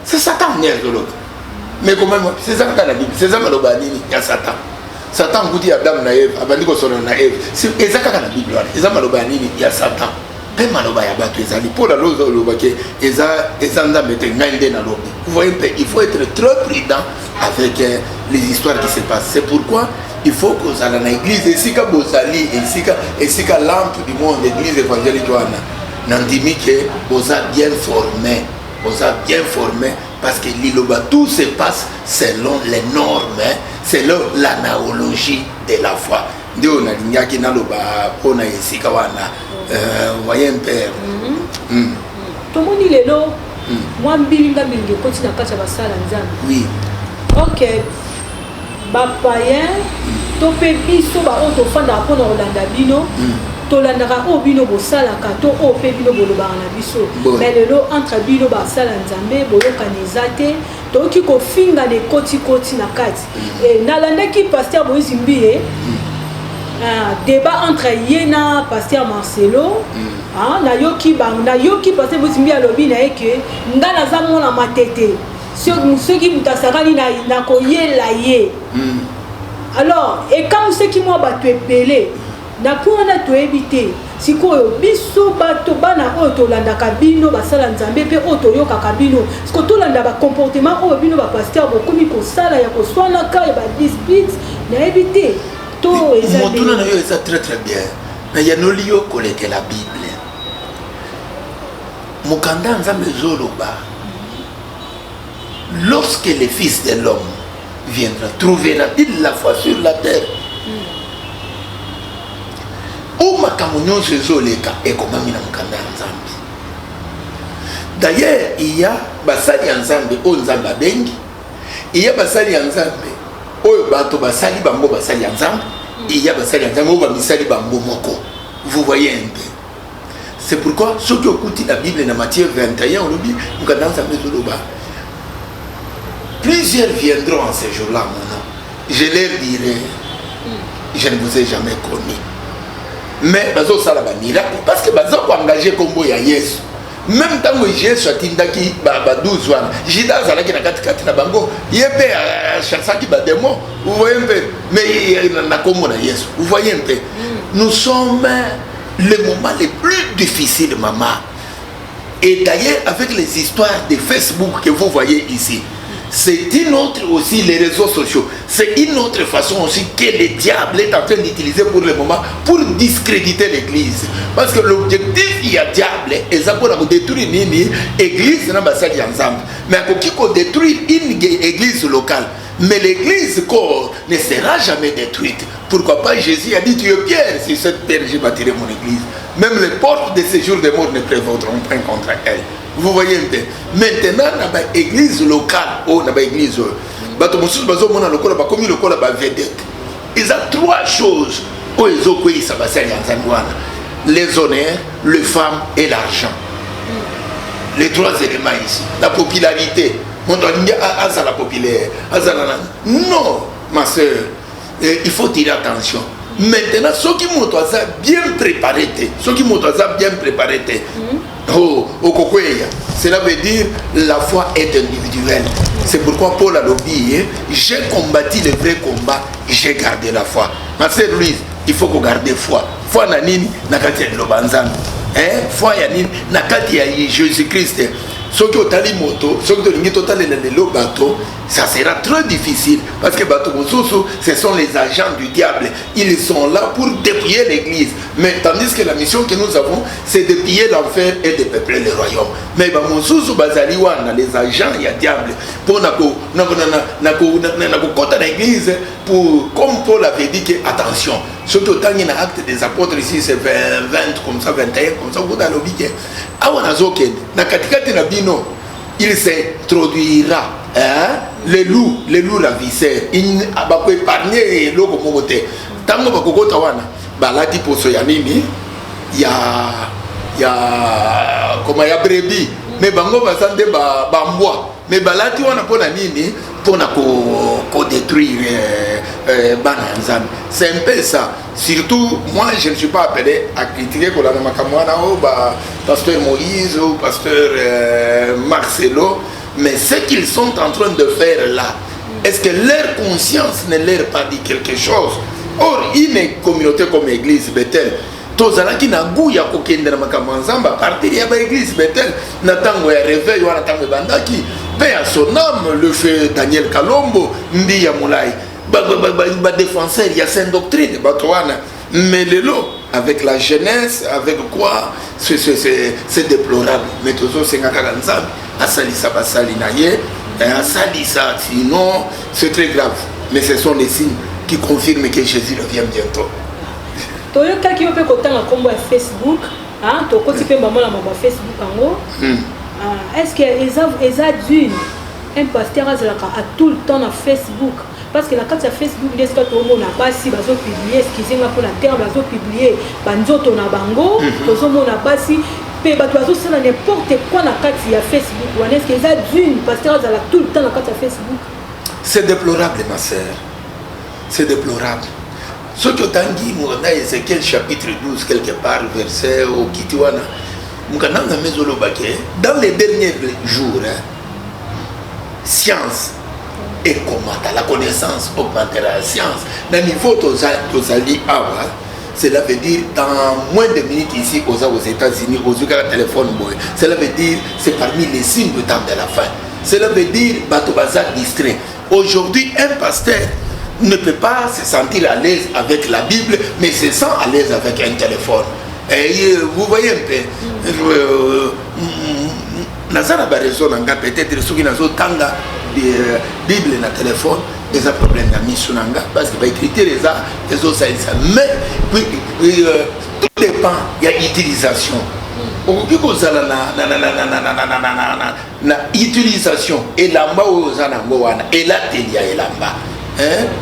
Speaker 1: c'est Satan ni azoloba mais comment c'est ça dans la Bible c'est ça maloba nini ya Satan kuti Adam na Eve abandi ko solo na Eve c'est ezaka na Bible wana eza maloba nini ya Satan pe maloba ya bato ezali pour la lozo loba ke eza nzambe te ngande na lobi. Vous voyez, il faut être très prudent avec les histoires qui se passent. C'est pourquoi il faut que ça dans l'église ici ka bozali ici ka lampe du monde l'église évangélique wana n'andimi que vous êtes bien formés, parce que l'iloba tout se passe selon les normes, selon la naologie de la foi. Dieu on a dit qu'il n'a pas pour ici kawana voyez un père.
Speaker 2: Tout le monde il est là. Moi bilinga bilinga continue à passer basala nzambe.
Speaker 1: Oui.
Speaker 2: Ok. Ba païen to pe biso ba o to fanda ko na Olanda bino. Tolandaka o bino bosalaka to o pe bino bolobaka na biso mais lelo entre bino basala nzambe boyokana eza te toyoki kofinga na ekoti na kati nalandaki paster Moïse Mbie débat entre ye na paster Marcelo nayoki paster Moïse Mbie alobi na ye ke nga naza mwana matete soki moto asakani na koyela ye alors ekamu seki mwa bato ebele na kuona to éviter sikoyo biso bato bana oyo tolandaka bino basala nzambe pe oyo toyokaka bino siko tolanda ba comportement oyo bino ba pasteur bokomi kosala ya koswanaka ya ba dispute na éviter to ezali
Speaker 1: motuna na yo eza très bien na ya nolio koleke la Bible mukanda nzambe zoloba lorsque le fils de l'homme viendra trouvera-t-il la foi sur la terre. D'ailleurs, il y a basali ensemble o nzamba bengi, il y a basali ensemble o bato basali bango basali ensemble, il y a basali ensemble o bamisali bango moko. Vous voyez un peu. C'est pourquoi ceux qui écoutent la Bible dans Matthieu 21 on dit plusieurs viendront en ce jour-là mon nom. Je leur dirai je ne vous ai jamais connu. Mais bazo sala ba miracle parce que bazo ko engager kombo ya Yesu. Même tant que Jésus atindaki ba 12 wana, Judas azalaki na kati na bango, yebe chassaki ba démon. Vous voyez un peu, mais na kombo na Yesu. Vous voyez un peu. Nous sommes les moments les plus difficiles maman. Et d'ailleurs avec les histoires de Facebook que vous voyez ici, c'est une autre aussi, les réseaux sociaux, c'est une autre façon aussi que le diable est en train d'utiliser pour le moment pour discréditer l'église. Parce que l'objectif, il y a diable, et ça pour détruire l'église, mais pour détruire une église locale. Mais l'église corps ne sera jamais détruite. Pourquoi pas Jésus a dit, tu es Pierre, sur cette pierre j'ai bâtirai mon église. Même les portes de ce jour de mort ne prévaudront pas contre elle. Vous voyez un peu. Maintenant, dans l'église locale, dans l'église, il y a trois choses. Les honneurs, les femmes et l'argent. Les trois éléments ici. La popularité. On doit dire à la populaire. Non, ma soeur, il faut tirer attention. Maintenant, ceux qui m'ont bien préparé, cela veut dire la foi est individuelle. C'est pourquoi Paul a dit, j'ai combattu le vrai combat, j'ai gardé la foi. Ma soeur Louise, il faut qu'on garde foi. Foi nanini nakati ya lobanzana. Foi ya nini nakati ya Jésus-Christ. Ceux qui ont tali moto, ceux qui ont tali le bateau, ça sera très difficile parce que bateau ce sont les agents du diable. Ils sont là pour dépouiller l'église. Mais tandis que la mission que nous avons, c'est de piller l'enfer et de peupler le royaume. Mais les agents, il y a diable. Pour l'église, pour comme Paul avait dit que attention, ceux qui ont tali l'acte des apôtres ici, c'est 20 comme ça, 21 comme ça, vous avez l'obligé. Il s'introduira les loups ravisseurs. Il va épargner l'eau comme côté. Tant que vous avez baladi pour ce yanini, il y a comme il y a brebis, mais bango va s'en bambois. Mais baladi on a pour la nini pour détruire Bananzan. C'est un peu ça. Surtout, moi je ne suis pas appelé à critiquer pour la pasteur Moïse ou pasteur Marcelo, mais ce qu'ils sont en train de faire là, est-ce que leur conscience ne leur pas dit quelque chose? Or, une communauté comme l'église Bethel, tozalaki na goût ya kokende na makambo nzamba partir ya ba église Bethel na tango ya réveil wana tango bandaki paix à son âme le feu Daniel Kalombo ndi ya mulai ba défenseur ya sainte doctrine batoana mais lelo avec la jeunesse avec quoi c'est déplorable mais tozo sengaka nzambe asalisa basali na ye asalisa sinon c'est très grave mais ce sont les signes qui confirment que Jésus revient bientôt.
Speaker 2: Toyoka qui peut côté la combo Facebook, hein, to côté peut maman la maman Facebook en gros. Est-ce que ils a dû un pasteur à tout le temps dans Facebook parce que la carte sur Facebook les que tout le monde n'a pas si bazo publier ce qu'ils ont pour la terre bazo publier banzoto na bango tout le monde n'a pas si pe bato bazo ça n'importe quoi na carte sur Facebook ou est-ce qu'ils a dû pasteur à tout le temps la carte sur Facebook.
Speaker 1: C'est déplorable ma sœur. C'est déplorable. Ce que Tanguy Mourana Ézéchiel chapitre 12 quelque part verset au Kitiwana dans les derniers jours science et comment la connaissance augmentera la science dans le niveau tozali awa cela veut dire dans moins de minutes ici aux États-Unis aux téléphone boy cela veut dire c'est parmi les signes du temps de la fin cela veut dire bato baza distrait aujourd'hui un pasteur ne peut pas se sentir à l'aise avec la Bible, mais se sent à l'aise avec un téléphone. Et vous voyez un peu, Nazara Barezo Nanga, peut-être ceux qui n'ont pas de Bible dans le téléphone, des problèmes de mission Nanga, parce que va écrire les autres, mais tout dépend, il y a utilisation. Utilisation, et là-bas, et là, il y a là-bas.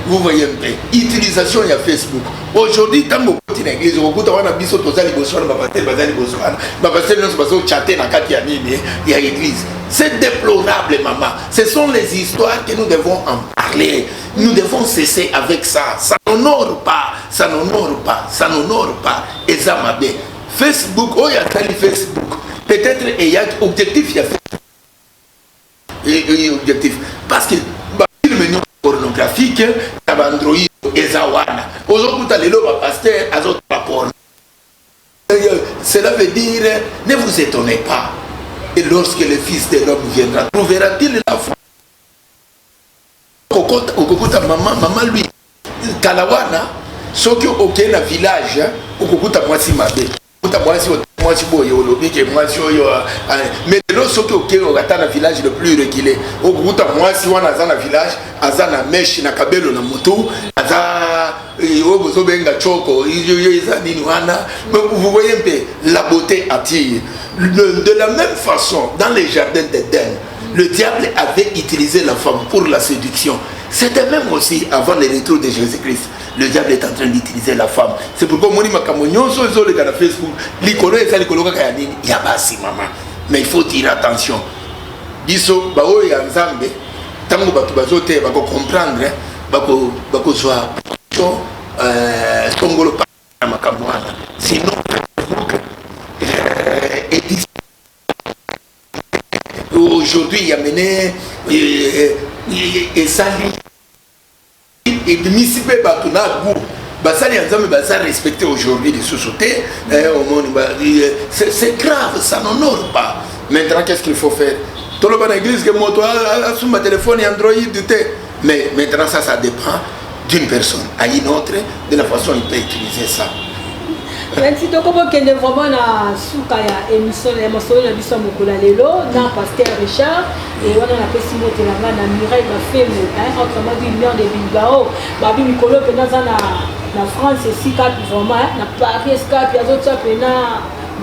Speaker 1: Vous voyez un peu, utilisation il y a Facebook. Aujourd'hui, tant que tu es l'église, on a biso tozali bosoana, bazali bosoana, bazali nous chatter na kati ya nini ya église. C'est déplorable maman. Ce sont les histoires que nous devons en parler. Nous devons cesser avec ça. Ça n'honore pas, ça n'honore pas, ça n'honore pas. Et ça m'a bien. Facebook, oh il y a Facebook. Peut-être il y a objectif il y a et objectif parce que pornographique, Android et Zawana. Aujourd'hui, tu as les lois pasteur, azot porn. Cela veut dire, ne vous étonnez pas. Et lorsque le Fils de l'homme viendra, trouvera-t-il la foi okokuta maman lui kalawana soki oke na village okokuta mwasi mabe okuta mwasi boye olobi ke mwasi oyo mais lelo soki oke okata na village le plus reculé okukuta mwasi wana aza na village aza na meshe na kabelo na motu aza oyo bozobenga choko eza nini wana. Vous voyez un peu la beauté attire. De la même façon dans les jardins d'Éden le diable avait utilisé la femme pour la séduction. C'était même aussi avant le retour de Jésus-Christ. Le diable est en train d'utiliser la femme. C'est pourquoi moi, je suis sur Facebook. Mais il faut dire attention. Biso, bao ya nzambe, tango batu bazote bako comprendre, bako soa tongolo pa makamwana. Sinon, aujourd'hui, il y a mené et sali et misipe batuna goût basali ensemble basa respecter aujourd'hui les sociétés c'est grave, ça n'honore pas. Maintenant qu'est-ce qu'il faut faire? Tout le monde à l'église que moi toi sur ma téléphone et Android mais maintenant ça dépend d'une personne à une autre de la façon il peut utiliser ça.
Speaker 2: Merci donc on est vraiment na suka ya émission ya masolo na biso mokola lelo na pasteur Richard et on a pesi moto la na Mireille ba femme autrement dit Lion de Bilbao ba bi mikolo pena za na France ici cap vraiment na Paris cap ya zoto pena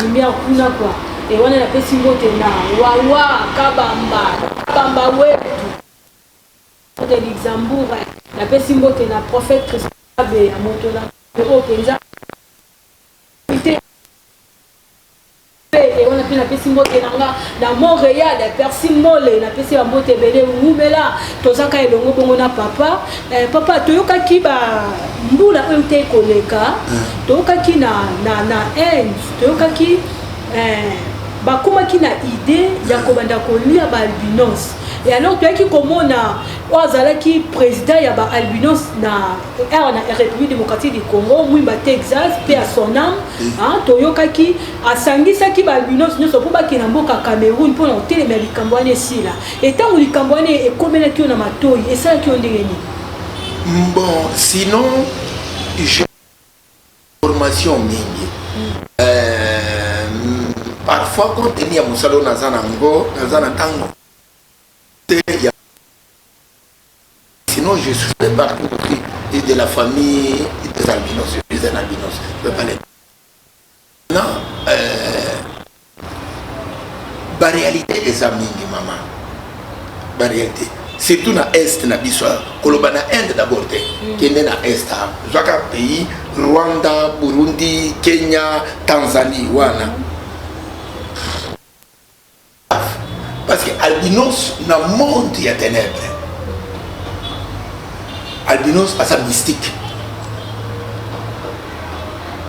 Speaker 2: lumière kuna quoi et on a pesi moto na wawa kabamba wetu de Luxembourg na pesi moto na prophète Christophe ya moto na o penza et on a pris la pesi mbote na Montréal personne mole na pesi ya mbote belé ngumela tozaka elongo bongo na papa toyoka ki ba mbula oyo te koleka toyoka ki na Inde toyoka ki bakoma ki na idée ya kobanda kolia ba albinos. Et alors tu as qui komona ozalaki président ya ba albinos na République démocratique du Congo mwimba Texas pe à son âme toyoka ki asangisaki ba albinos nyoso po ba kina mboka Cameroun pour otelema likambo ane sila et tant likambo ane ekomelaki na matoyi et ça qui on ndengeni.
Speaker 1: Bon sinon j'ai formation mingi parfois quand on est à Moussalo Nazanango tango. Sinon je suis partie de la famille des albinos, je suis un albinos, je peux parler. Non, la réalité est amis, maman. La réalité. Surtout dans l'Est, dans l'Issoire, Kolobana Inde d'abord, qui est dans l'Est. Chaque pays, Rwanda, Burundi, Kenya, Tanzanie, Wana. Parce que albinos dans le monde il y a ténèbres. Albinos a sa mystique.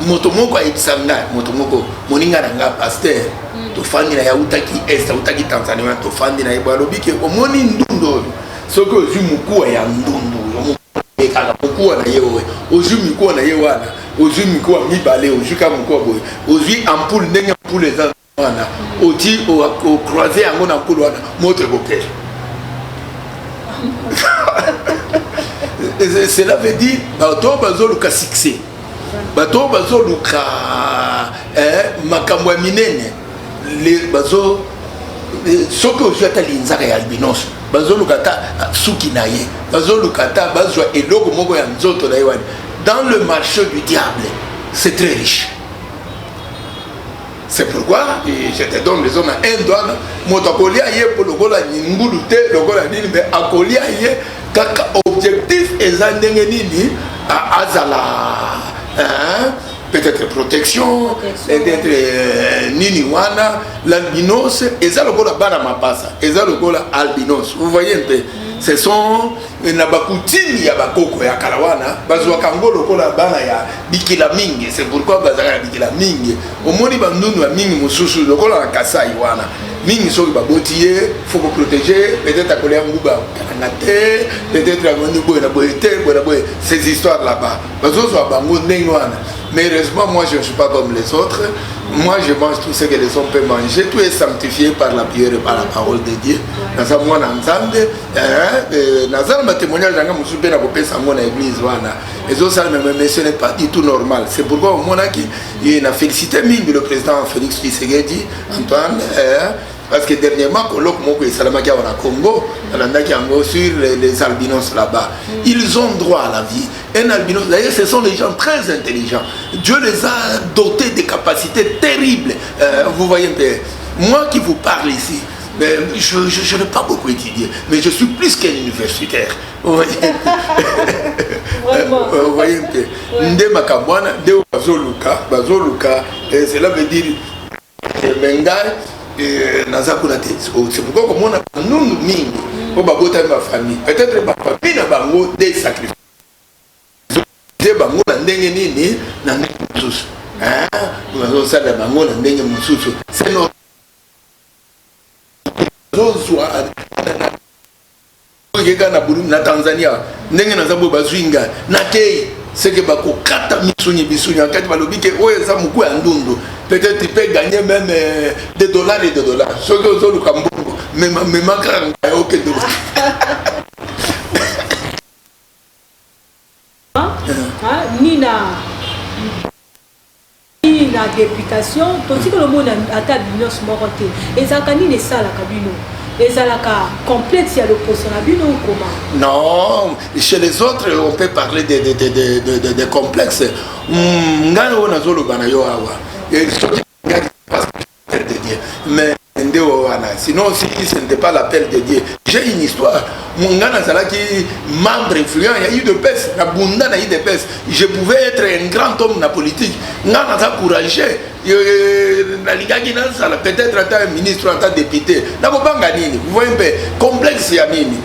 Speaker 1: Motomoko a ibisanga, motomoko moninga nanga pasteur. To fandi na ya utaki est, utaki Tanzania, to fandi na ibalobi ke omoni ndundo. Soko ozu mukuwa ya ndundu. Ekaka mukuwa na yewe. Ozu mukuwa na yewe wana. Ozu mukuwa mibale, ozu ka mukuwa boy. Ozu ampoule ndenge ampoule za wana. Oti au croisé en mon ampoule wana. Motre bokeh. Cela veut dire bato bazoluka succès. Bato bazoluka makambo minene. Les bazo soko ozata linzaka ya albinos bazoluka ta suki na ye bazoluka ta bazwa eloko moko ya nzoto na yewani. Dans le marché du diable c'est très riche. C'est pourquoi je te donne raison à un douane motokolia ye pour le gola ngulu te le gola nini mais akolia ye kaka objectif ezandenge nini azala peut-être protection peut-être nini wana l'albinos eza le gola bana mapasa eza le gola albinos. Vous voyez un peu ce sont na bakutimi ya bakoko ya kalawana bazwa kango lokola bana ya bikila mingi. C'est pourquoi bazaka bikila mingi omoni bandunu ya mingi mususu lokola na kasai wana mingi soki babotiye faut protéger peut-être akolia nguba kanate peut-être akondi boye na boye ces histoires là-bas bazozwa bango ndenge wana. Mais heureusement moi je ne suis pas comme les autres Moi, je mange tout ce que les hommes peuvent manger. Tout est sanctifié par la prière et par la parole de Dieu. Dans sa moi, dans le témoignage, dans l'église, les autres salles, mais ce n'est pas du tout normal. C'est pourquoi on a félicité le président Félix Tshisekedi, Antoine, parce que dernièrement, colloque Moko et Salamaki au Congo, sur les albinos là-bas. Ils ont droit à la vie. Un albinos, d'ailleurs, ce sont des gens très intelligents. Dieu les a dotés de capacités terribles. Vous voyez un peu. Moi qui vous parle ici, je n'ai pas beaucoup étudié, mais je suis plus qu'un universitaire. Vous voyez vous voyez un peu. Nde Makabwana, Nde Bazoluka, cela veut dire Mengai. C'est pourquoi comme on a nous mingi pour baboter ma famille, peut-être ma famille n'a pas des sacrifices. Des bango na ndenge nini na mususu. Nous ça la bango na ndenge mususu. C'est notre na Tanzania ndenge na zabo bazwinga na tei c'est que bako kata misuni akati balobi ke oyo za muku ya ndundu peut-être tu peux gagner même des dollars et des dollars ce que zo lukambungu même makanga OK do
Speaker 2: Nina députation tandis que le monde a ta binos moroté et ça kanine sala kabino. Et ça la complexe à l'opposition ou comment?
Speaker 1: Non, chez les autres on peut parler de complexes. Mais sinon si ce n'était pas l'appel de Dieu. J'ai une histoire. Mon gars qui membre influent, il y a eu de peste, je pouvais être un grand homme dans la politique. Ngana courageux. Peut-être en tant que ministre, en tant que député. Vous voyez un peu, complexe Yamini.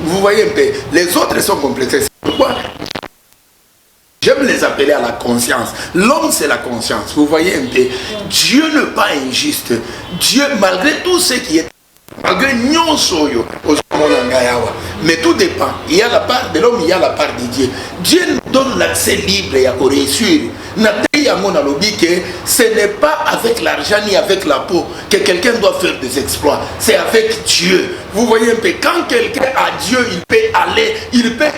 Speaker 1: Vous voyez un peu, les autres sont complexes. Pourquoi? J'aime les appeler à la conscience. L'homme, c'est la conscience. Vous voyez un peu, Dieu n'est pas injuste. Dieu, malgré tout ce qui est, malgré Nyonsoyo, mais tout dépend. Il y a la part de l'homme, il y a la part de Dieu. Dieu nous donne l'accès libre et à réussir. Ce n'est pas avec l'argent ni avec la peau que quelqu'un doit faire des exploits. C'est avec Dieu. Vous voyez un peu, quand quelqu'un a Dieu, il peut aller, il peut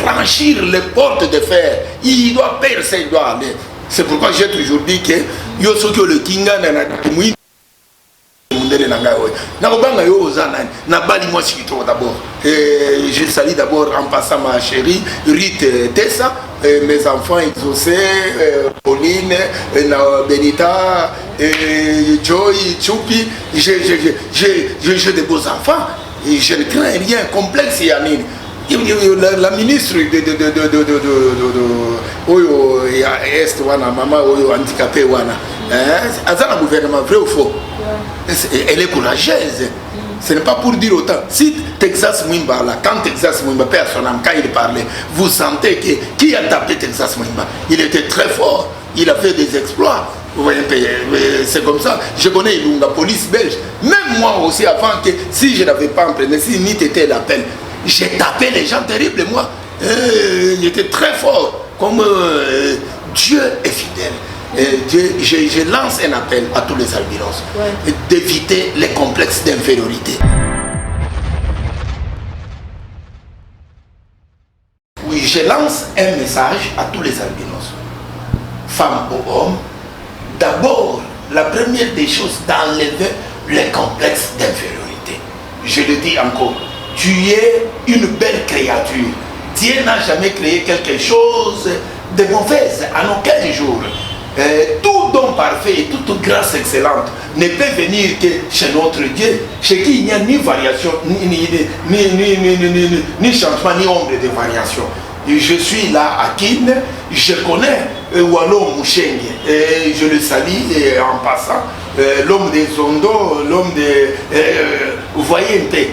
Speaker 1: franchir les portes de fer. Il doit percer, il doit aller. C'est pourquoi j'ai toujours dit que Yosoko le Kinga d'abord. Je salue d'abord en passant ma chérie Rite Tessa, mes enfants Exaucé, Pauline, Benita, Joy, Choupi. J'ai de beaux enfants et je ne crains rien, complexe Yamine. La ministre Oyo Est wana mama Oyo handicapé wana azana gouvernement vrai ou faux? Elle est courageuse. Ce n'est pas pour dire autant. Si Texas Mwimba là, quand Texas Mwimba personne quand il parlait, vous sentez que qui a tapé Texas Mwimba? Il était très fort. Il a fait des exploits. Vous voyez, c'est comme ça. Je connais la police belge. Même moi aussi avant que si je n'avais pas entraîné, si ni t'étais l'appel. J'ai tapé les gens terribles, moi. Il était très fort. Comme Dieu est fidèle. Je lance un appel à tous les albinos d'éviter les complexes d'infériorité. Oui, je lance un message à tous les albinos, femmes ou hommes. D'abord, la première des choses, d'enlever les complexes d'infériorité. Je le dis encore. Tu es une belle créature. Dieu n'a jamais créé quelque chose de mauvais en aucun jour. Tout don parfait et toute grâce excellente ne peut venir que chez notre Dieu, chez qui il n'y a ni variation, ni changement, ni ombre de variation. Et je suis là à Kin, je connais Wallo Moucheng, je le salue en passant, l'homme des Zondo, l'homme de... vous voyez un peu,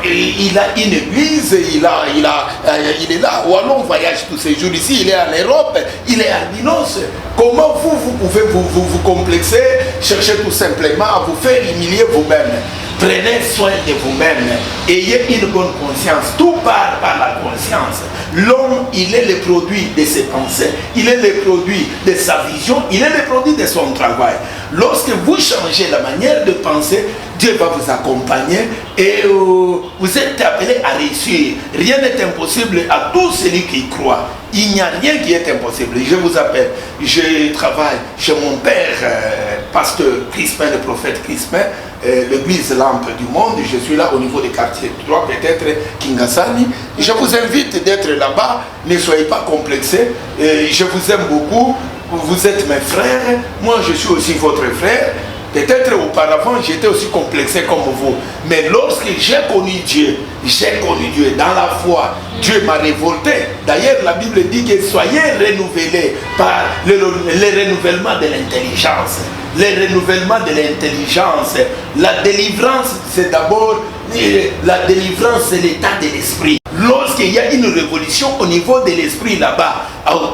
Speaker 1: il a une église, il est là. Wallon voyage tous ces jours ici, il est en Europe, il est albinos. Comment vous pouvez vous complexer, chercher tout simplement à vous faire humilier vous-même? Prenez soin de vous-même, ayez une bonne conscience, tout part par la conscience. L'homme, il est le produit de ses pensées, il est le produit de sa vision, il est le produit de son travail. Lorsque vous changez la manière de penser, Dieu va vous accompagner et vous êtes appelé à réussir. Rien n'est impossible à tout celui qui croit. Il n'y a rien qui est impossible. Je vous appelle, je travaille chez mon père, pasteur Crispin, le prophète Crispin, l'église Lampe du Monde. Je suis là au niveau des quartiers 3, peut-être Kingasani. Je vous invite d'être là-bas. Ne soyez pas complexés. Je vous aime beaucoup. Vous êtes mes frères. Moi, je suis aussi votre frère. Peut-être auparavant, j'étais aussi complexé comme vous. Mais lorsque j'ai connu Dieu dans la foi, Dieu m'a révolté. D'ailleurs, la Bible dit que soyez renouvelés par le renouvellement de l'intelligence. Le renouvellement de l'intelligence. La délivrance, c'est d'abord la délivrance, c'est l'état de l'esprit. Lorsqu'il y a une révolution au niveau de l'esprit là-bas,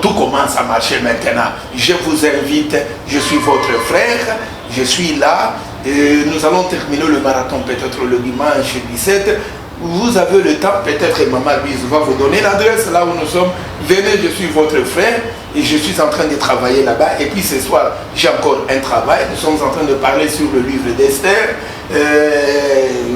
Speaker 1: tout commence à marcher maintenant. Je vous invite, je suis votre frère, je suis là, et nous allons terminer le marathon peut-être le dimanche 17. Vous avez le temps, peut-être Maman Louise va vous donner l'adresse là où nous sommes. Venez, je suis votre frère et je suis en train de travailler là-bas. Et puis ce soir, j'ai encore un travail. Nous sommes en train de parler sur le livre d'Esther.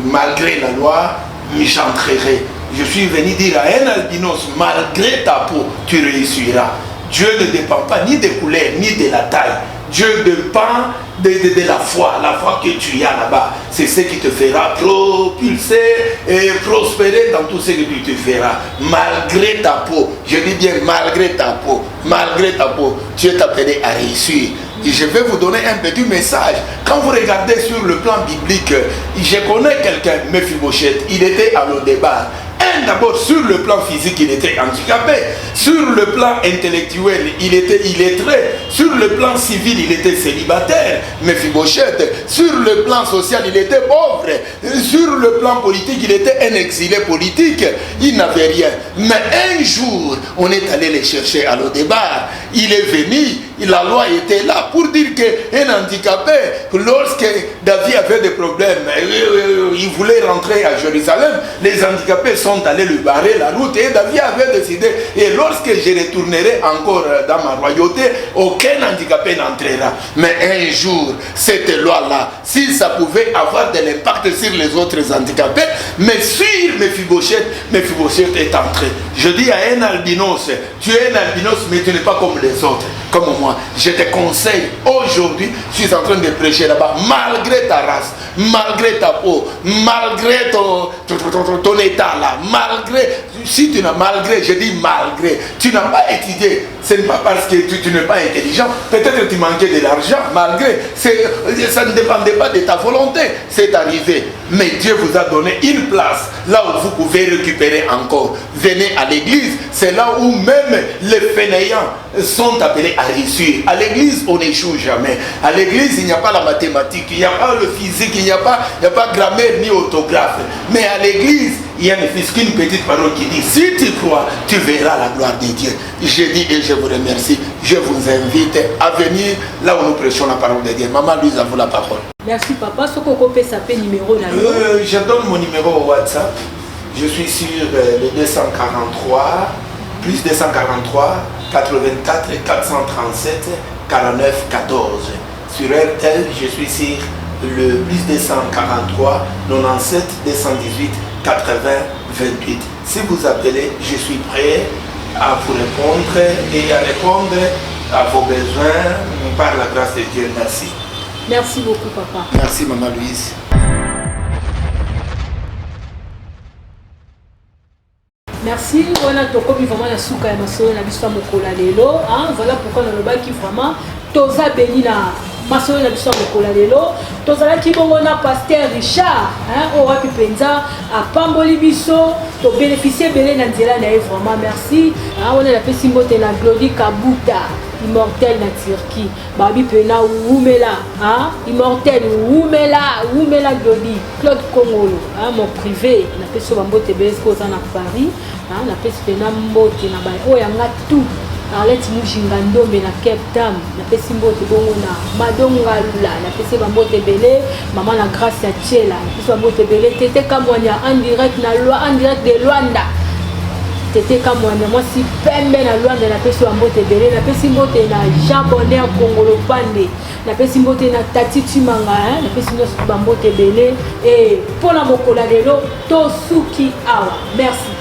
Speaker 1: Malgré la loi, j'entrerai. Je suis venu dire à un albinos, malgré ta peau, tu réussiras. Dieu ne dépend pas ni des couleurs, ni de la taille. Dieu dépend de la foi que tu as là-bas. C'est ce qui te fera propulser et prospérer dans tout ce que tu te feras. Malgré ta peau, je dis bien malgré ta peau, Dieu t'a appelé à réussir. Et je vais vous donner un petit message. Quand vous regardez sur le plan biblique, je connais quelqu'un, Mephibosheth, il était à Lo-Débar. D'abord, sur le plan physique, il était handicapé. Sur le plan intellectuel, il était illettré. Sur le plan civil, il était célibataire. Mephibosheth. Sur le plan social, il était pauvre. Sur le plan politique, il était un exilé politique. Il n'avait rien. Mais un jour, on est allé le chercher à Lo-Débar. Il est venu. La loi était là pour dire qu'un handicapé, lorsque David avait des problèmes, il voulait rentrer à Jérusalem, les handicapés sont allés lui barrer la route et David avait décidé, et lorsque je retournerai encore dans ma royauté, aucun handicapé n'entrera. Mais un jour, cette loi-là, si ça pouvait avoir de l'impact sur les autres handicapés, mais sur Mephibosheth est entré. Je dis à un albinos, tu es un albinos, mais tu n'es pas comme les autres, comme moi. Je te conseille, aujourd'hui, je suis en train de prêcher là-bas, malgré ta race, malgré ta peau, malgré ton état là, malgré, si tu n'as malgré, je dis malgré, tu n'as pas étudié, ce n'est pas parce que tu n'es pas intelligent, peut-être que tu manquais de l'argent, malgré, ça ne dépendait pas de ta volonté, c'est arrivé. Mais Dieu vous a donné une place, là où vous pouvez récupérer encore. Venez à l'église, c'est là où même les fainéants sont appelés à réussir. À l'église, on n'échoue jamais. À l'église, il n'y a pas la mathématique, il n'y a pas le physique, il n'y a pas grammaire ni orthographe. Mais à l'église, il y a qu'une petite parole qui dit, si tu crois, tu verras la gloire de Dieu. Je dis et je vous remercie. Je vous invite à venir là où nous prêchons la parole de Dieu. Maman Louise, à vous la parole.
Speaker 2: Merci papa. Ce qu'on peut s'appeler numéro là.
Speaker 1: Je donne mon numéro au WhatsApp. Je suis sur le 243, plus 243, 84 437 49 14. Sur RTL, je suis sur le plus 243 97 218 80 28. Si vous appelez, je suis prêt à vous répondre et à répondre à vos besoins par la grâce de Dieu. Merci.
Speaker 2: Merci beaucoup papa.
Speaker 1: Merci Maman Louise.
Speaker 2: Merci. On a tokomi vraiment la souka ya masolo na biso mokola lelo. Voilà pourquoi on a qui vraiment toza béni na masolo na biso mokola lelo. Tozala ki bongo na pasteur Richard, o wapi penza a pamboli biso to bénéficier belé na nzela na vraiment merci. On a la pesi mbote na Glody Kabuta. immortel na Turquie babi pena Oumela immortel Oumela Dodi Claude Kongolo mon privé na peso bambote besko za na Paris na peso pena mbote na ba oyanga tout Arlette Mujinga Ndombe na Cape Town na pesi mbote bongo na Madonga Lula na pesi bambote belé maman la grâce ya Tchela na pesi bambote belé Tete Kamwanya en direct de Luanda Tete Kamwanya moi si pembe na Luanda na pesi bambote belé na pesi mbote na Jean Bonheur Kongolo Pande na pesi mbote na Tati Chimanga na pesi bambote belé et pour la mokola lelo to suki awa merci.